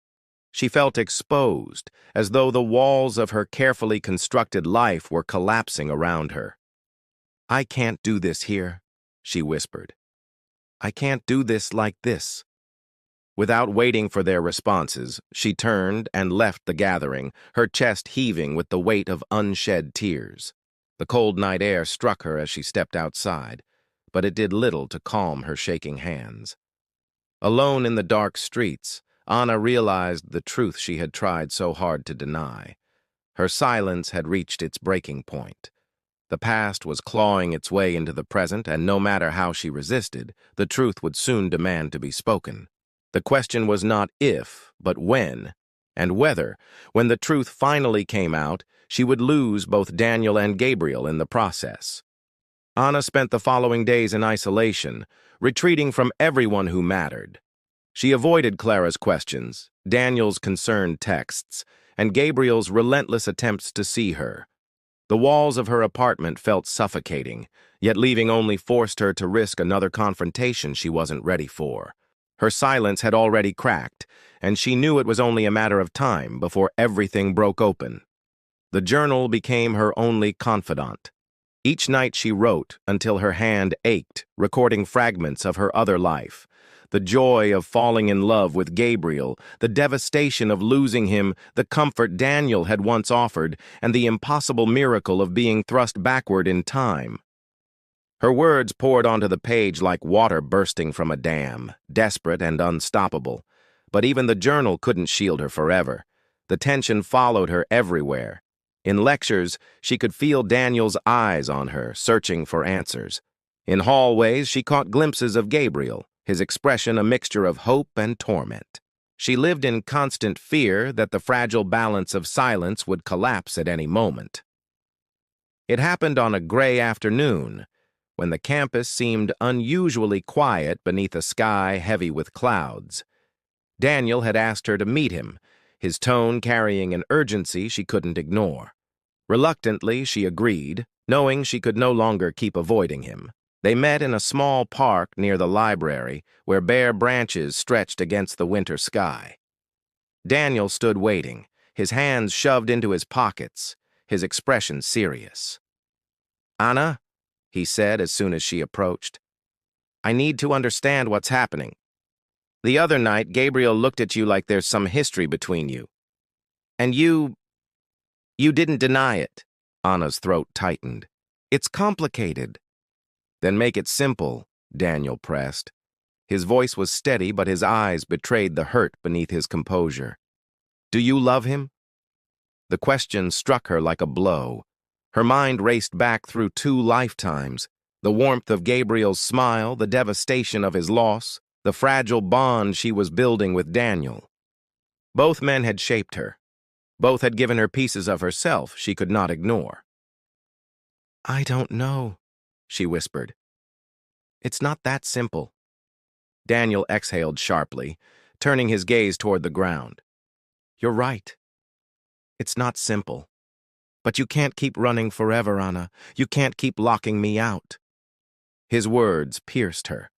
She felt exposed, as though the walls of her carefully constructed life were collapsing around her. "I can't do this here," she whispered. "I can't do this like this." Without waiting for their responses, she turned and left the gathering, her chest heaving with the weight of unshed tears. The cold night air struck her as she stepped outside, but it did little to calm her shaking hands. Alone in the dark streets, Anna realized the truth she had tried so hard to deny. Her silence had reached its breaking point. The past was clawing its way into the present, and no matter how she resisted, the truth would soon demand to be spoken. The question was not if, but when, and whether, when the truth finally came out, she would lose both Daniel and Gabriel in the process. Anna spent the following days in isolation, retreating from everyone who mattered. She avoided Clara's questions, Daniel's concerned texts, and Gabriel's relentless attempts to see her. The walls of her apartment felt suffocating, yet leaving only forced her to risk another confrontation she wasn't ready for. Her silence had already cracked, and she knew it was only a matter of time before everything broke open. The journal became her only confidant. Each night she wrote until her hand ached, recording fragments of her other life. The joy of falling in love with Gabriel, the devastation of losing him, the comfort Daniel had once offered, and the impossible miracle of being thrust backward in time. Her words poured onto the page like water bursting from a dam, desperate and unstoppable. But even the journal couldn't shield her forever. The tension followed her everywhere. In lectures, she could feel Daniel's eyes on her, searching for answers. In hallways, she caught glimpses of Gabriel, his expression a mixture of hope and torment. She lived in constant fear that the fragile balance of silence would collapse at any moment. It happened on a gray afternoon, when the campus seemed unusually quiet beneath a sky heavy with clouds. Daniel had asked her to meet him, his tone carrying an urgency she couldn't ignore. Reluctantly, she agreed, knowing she could no longer keep avoiding him. They met in a small park near the library, where bare branches stretched against the winter sky. Daniel stood waiting, his hands shoved into his pockets, his expression serious. "Anna," he said as soon as she approached, "I need to understand what's happening. The other night, Gabriel looked at you like there's some history between you. And you didn't deny it." Anna's throat tightened. "It's complicated." "Then make it simple," Daniel pressed. His voice was steady, but his eyes betrayed the hurt beneath his composure. "Do you love him?" The question struck her like a blow. Her mind raced back through 2 lifetimes, the warmth of Gabriel's smile, the devastation of his loss, the fragile bond she was building with Daniel. Both men had shaped her. Both had given her pieces of herself she could not ignore. "I don't know," she whispered. "It's not that simple." Daniel exhaled sharply, turning his gaze toward the ground. "You're right. It's not simple. But you can't keep running forever, Anna. You can't keep locking me out." His words pierced her.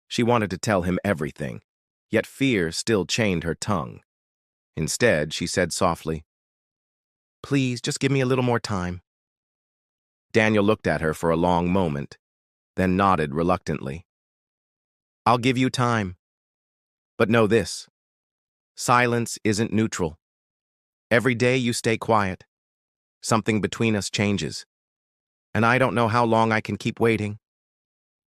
She wanted to tell him everything, yet fear still chained her tongue. Instead, she said softly, "Please, just give me a little more time." Daniel looked at her for a long moment, then nodded reluctantly. "I'll give you time. But know this. Silence isn't neutral. Every day you stay quiet, something between us changes. And I don't know how long I can keep waiting."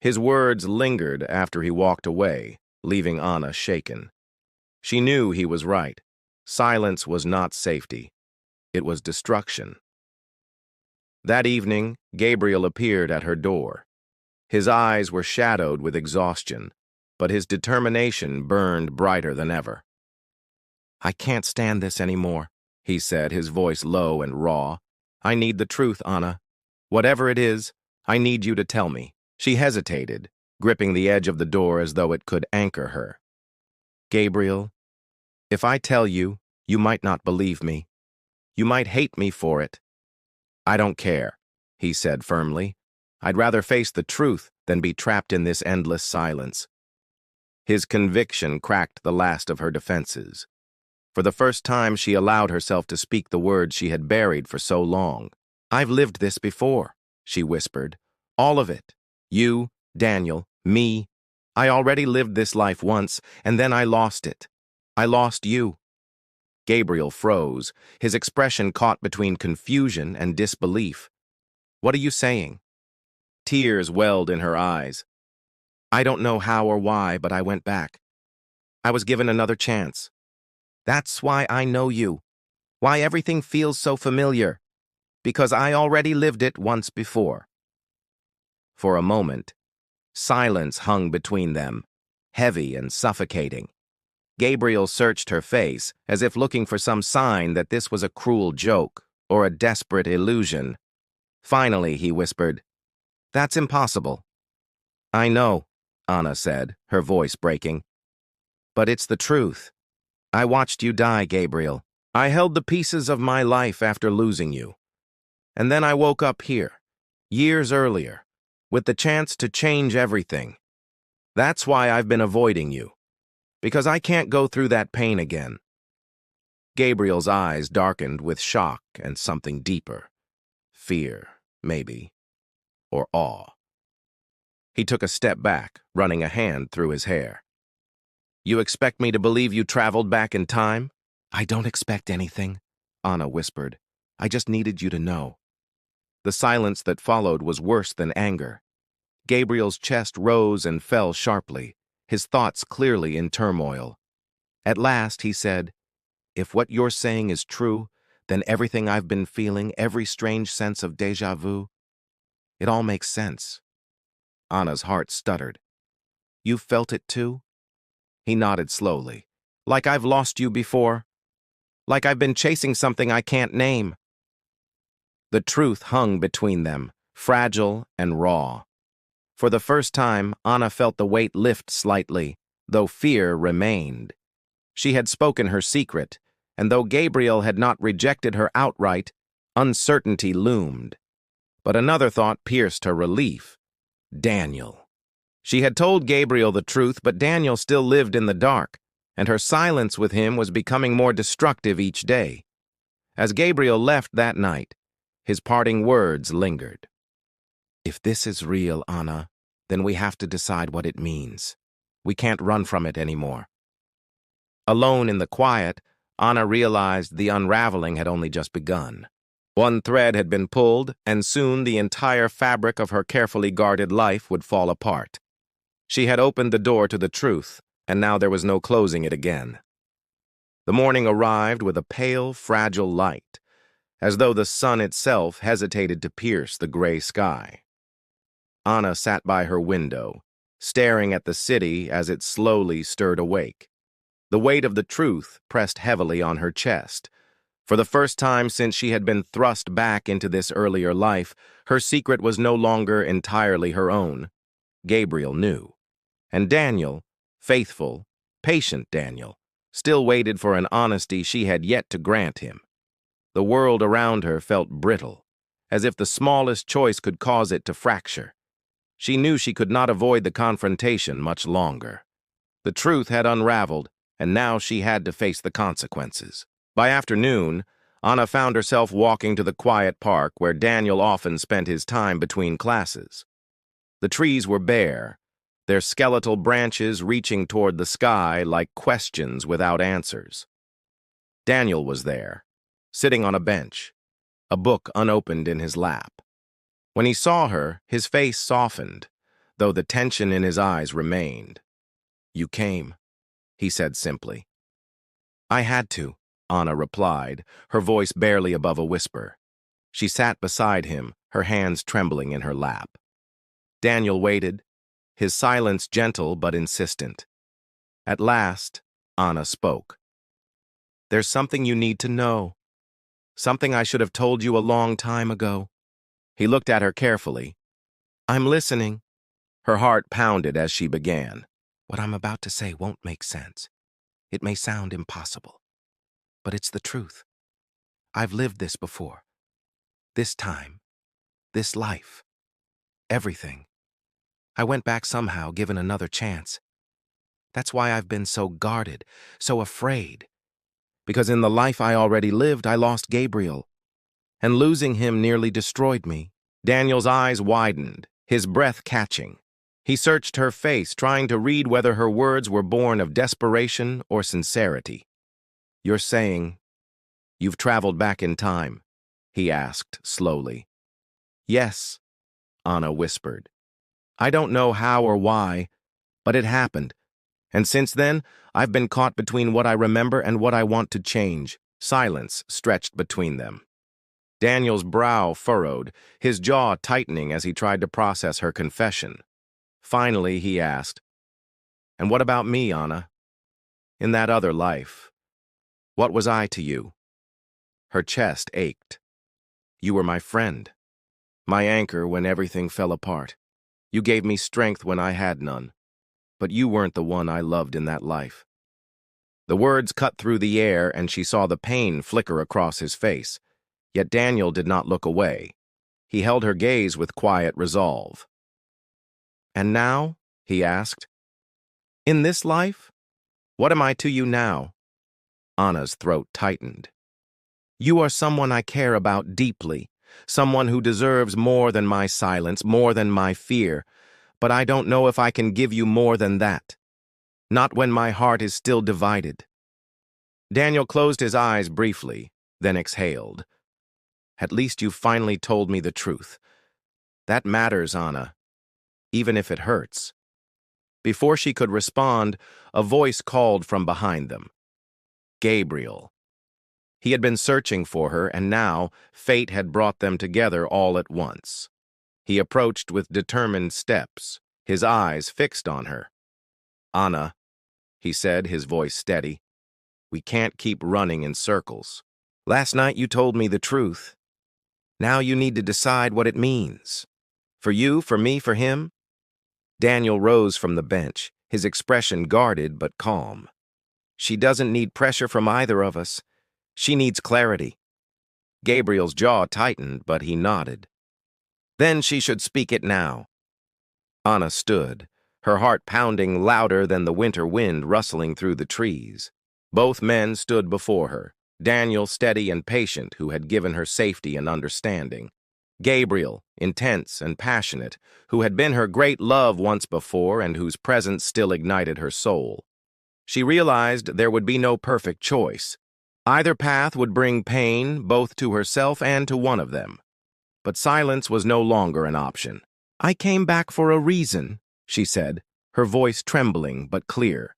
His words lingered after he walked away, leaving Anna shaken. She knew he was right. Silence was not safety. It was destruction. That evening, Gabriel appeared at her door. His eyes were shadowed with exhaustion, but his determination burned brighter than ever. "I can't stand this anymore," he said, his voice low and raw. "I need the truth, Anna. Whatever it is, I need you to tell me." She hesitated, gripping the edge of the door as though it could anchor her. "Gabriel, if I tell you, you might not believe me. You might hate me for it." "I don't care," he said firmly. "I'd rather face the truth than be trapped in this endless silence." His conviction cracked the last of her defenses. For the first time, she allowed herself to speak the words she had buried for so long. "I've lived this before," she whispered. "All of it. You, Daniel, me. I already lived this life once, and then I lost it. I lost you." Gabriel froze, his expression caught between confusion and disbelief. "What are you saying?" Tears welled in her eyes. "I don't know how or why, but I went back. I was given another chance. That's why I know you. Why everything feels so familiar. Because I already lived it once before." For a moment, silence hung between them, heavy and suffocating. Gabriel searched her face, as if looking for some sign that this was a cruel joke or a desperate illusion. Finally, he whispered, "That's impossible." "I know," Anna said, her voice breaking. "But it's the truth. I watched you die, Gabriel. I held the pieces of my life after losing you. And then I woke up here, years earlier, with the chance to change everything. That's why I've been avoiding you. Because I can't go through that pain again." Gabriel's eyes darkened with shock and something deeper. Fear, maybe, or awe. He took a step back, running a hand through his hair. "You expect me to believe you traveled back in time?" "I don't expect anything," Anna whispered. "I just needed you to know." The silence that followed was worse than anger. Gabriel's chest rose and fell sharply, his thoughts clearly in turmoil. At last, he said, "If what you're saying is true, then everything I've been feeling, every strange sense of déjà vu, it all makes sense." Anna's heart stuttered. "You've felt it too?" He nodded slowly. "Like I've lost you before? Like I've been chasing something I can't name?" The truth hung between them, fragile and raw. For the first time, Anna felt the weight lift slightly, though fear remained. She had spoken her secret, and though Gabriel had not rejected her outright, uncertainty loomed. But another thought pierced her relief. Daniel. She had told Gabriel the truth, but Daniel still lived in the dark, and her silence with him was becoming more destructive each day. As Gabriel left that night, his parting words lingered. If this is real, Anna, then we have to decide what it means. We can't run from it anymore. Alone in the quiet, Anna realized the unraveling had only just begun. One thread had been pulled, and soon the entire fabric of her carefully guarded life would fall apart. She had opened the door to the truth, and now there was no closing it again. The morning arrived with a pale, fragile light, as though the sun itself hesitated to pierce the gray sky. Anna sat by her window, staring at the city as it slowly stirred awake. The weight of the truth pressed heavily on her chest. For the first time since she had been thrust back into this earlier life, her secret was no longer entirely her own. Gabriel knew. And Daniel, faithful, patient Daniel, still waited for an honesty she had yet to grant him. The world around her felt brittle, as if the smallest choice could cause it to fracture. She knew she could not avoid the confrontation much longer. The truth had unraveled, and now she had to face the consequences. By afternoon, Anna found herself walking to the quiet park where Daniel often spent his time between classes. The trees were bare, their skeletal branches reaching toward the sky like questions without answers. Daniel was there, sitting on a bench, a book unopened in his lap. When he saw her, his face softened, though the tension in his eyes remained. "You came," he said simply. "I had to," Anna replied, her voice barely above a whisper. She sat beside him, her hands trembling in her lap. Daniel waited, his silence gentle but insistent. At last, Anna spoke. "There's something you need to know. Something I should have told you a long time ago." He looked at her carefully. "I'm listening." Her heart pounded as she began. "What I'm about to say won't make sense. It may sound impossible, but it's the truth. I've lived this before. This time. This life. Everything. I went back somehow, given another chance. That's why I've been so guarded, so afraid. Because in the life I already lived, I lost Gabriel. And losing him nearly destroyed me." Daniel's eyes widened, his breath catching. He searched her face, trying to read whether her words were born of desperation or sincerity. "You're saying you've traveled back in time?" he asked slowly. "Yes," Anna whispered. "I don't know how or why, but it happened. And since then, I've been caught between what I remember and what I want to change." Silence stretched between them. Daniel's brow furrowed, his jaw tightening as he tried to process her confession. Finally, he asked, "And what about me, Anna? In that other life, what was I to you?" Her chest ached. "You were my friend, my anchor when everything fell apart. You gave me strength when I had none. But you weren't the one I loved in that life." The words cut through the air, and she saw the pain flicker across his face. Yet Daniel did not look away. He held her gaze with quiet resolve. "And now?" he asked. "In this life? What am I to you now?" Anna's throat tightened. "You are someone I care about deeply, someone who deserves more than my silence, more than my fear. But I don't know if I can give you more than that. Not when my heart is still divided." Daniel closed his eyes briefly, then exhaled. "At least you finally told me the truth. That matters, Anna, even if it hurts." Before she could respond, a voice called from behind them. Gabriel. He had been searching for her, and now fate had brought them together all at once. He approached with determined steps, his eyes fixed on her. "Anna," he said, his voice steady, "we can't keep running in circles. Last night you told me the truth. Now you need to decide what it means. For you, for me, for him. Daniel rose from the bench, his expression guarded but calm. She doesn't need pressure from either of us. She needs clarity. Gabriel's jaw tightened, but he nodded. Then she should speak it now. Anna stood, her heart pounding louder than the winter wind rustling through the trees. Both men stood before her, Daniel steady and patient, who had given her safety and understanding. Gabriel, intense and passionate, who had been her great love once before and whose presence still ignited her soul. She realized there would be no perfect choice. Either path would bring pain both to herself and to one of them. But silence was no longer an option. "I came back for a reason," she said, her voice trembling but clear.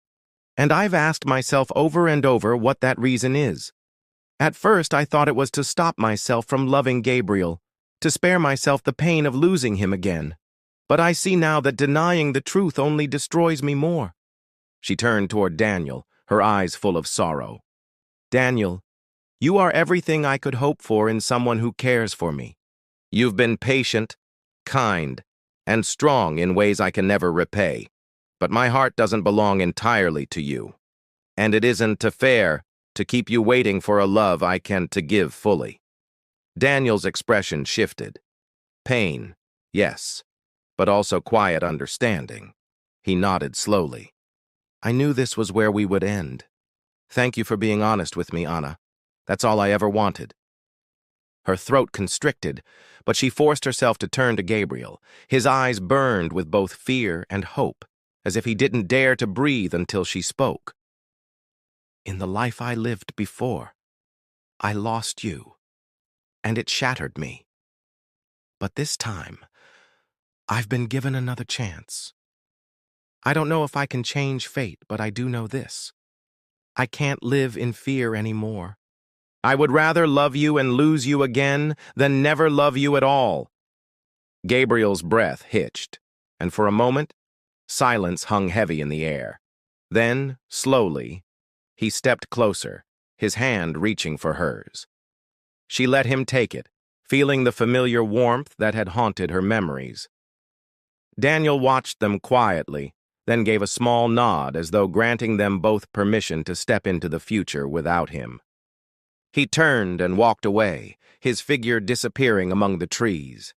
"And I've asked myself over and over what that reason is. At first I thought it was to stop myself from loving Gabriel, to spare myself the pain of losing him again. But I see now that denying the truth only destroys me more." She turned toward Daniel, her eyes full of sorrow. "Daniel, you are everything I could hope for in someone who cares for me. You've been patient, kind, and strong in ways I can never repay. But my heart doesn't belong entirely to you. And it isn't fair to keep you waiting for a love I can't give fully." Daniel's expression shifted. Pain, yes, but also quiet understanding. He nodded slowly. "I knew this was where we would end. Thank you for being honest with me, Anna. That's all I ever wanted." Her throat constricted, but she forced herself to turn to Gabriel. His eyes burned with both fear and hope, as if he didn't dare to breathe until she spoke. "In the life I lived before, I lost you, and it shattered me. But this time, I've been given another chance. I don't know if I can change fate, but I do know this. I can't live in fear anymore. I would rather love you and lose you again than never love you at all." Gabriel's breath hitched, and for a moment, silence hung heavy in the air. Then, slowly, he stepped closer, his hand reaching for hers. She let him take it, feeling the familiar warmth that had haunted her memories. Daniel watched them quietly, then gave a small nod as though granting them both permission to step into the future without him. He turned and walked away, his figure disappearing among the trees.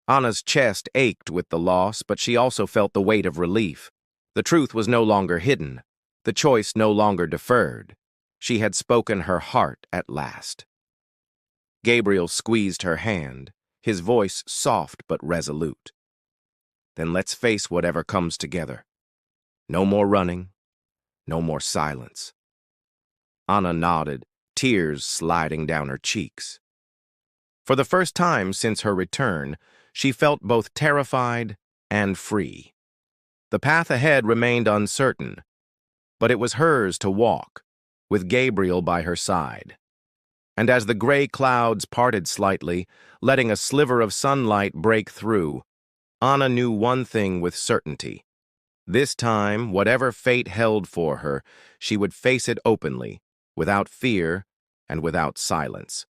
Anna's chest ached with the loss, but she also felt the weight of relief. The truth was no longer hidden, the choice no longer deferred. She had spoken her heart at last. Gabriel squeezed her hand, his voice soft but resolute. "Then let's face whatever comes together. No more running, no more silence." Anna nodded, tears sliding down her cheeks. For the first time since her return, she felt both terrified and free. The path ahead remained uncertain, but it was hers to walk, with Gabriel by her side. And as the gray clouds parted slightly, letting a sliver of sunlight break through, Anna knew one thing with certainty. This time, whatever fate held for her, she would face it openly, without fear and without silence.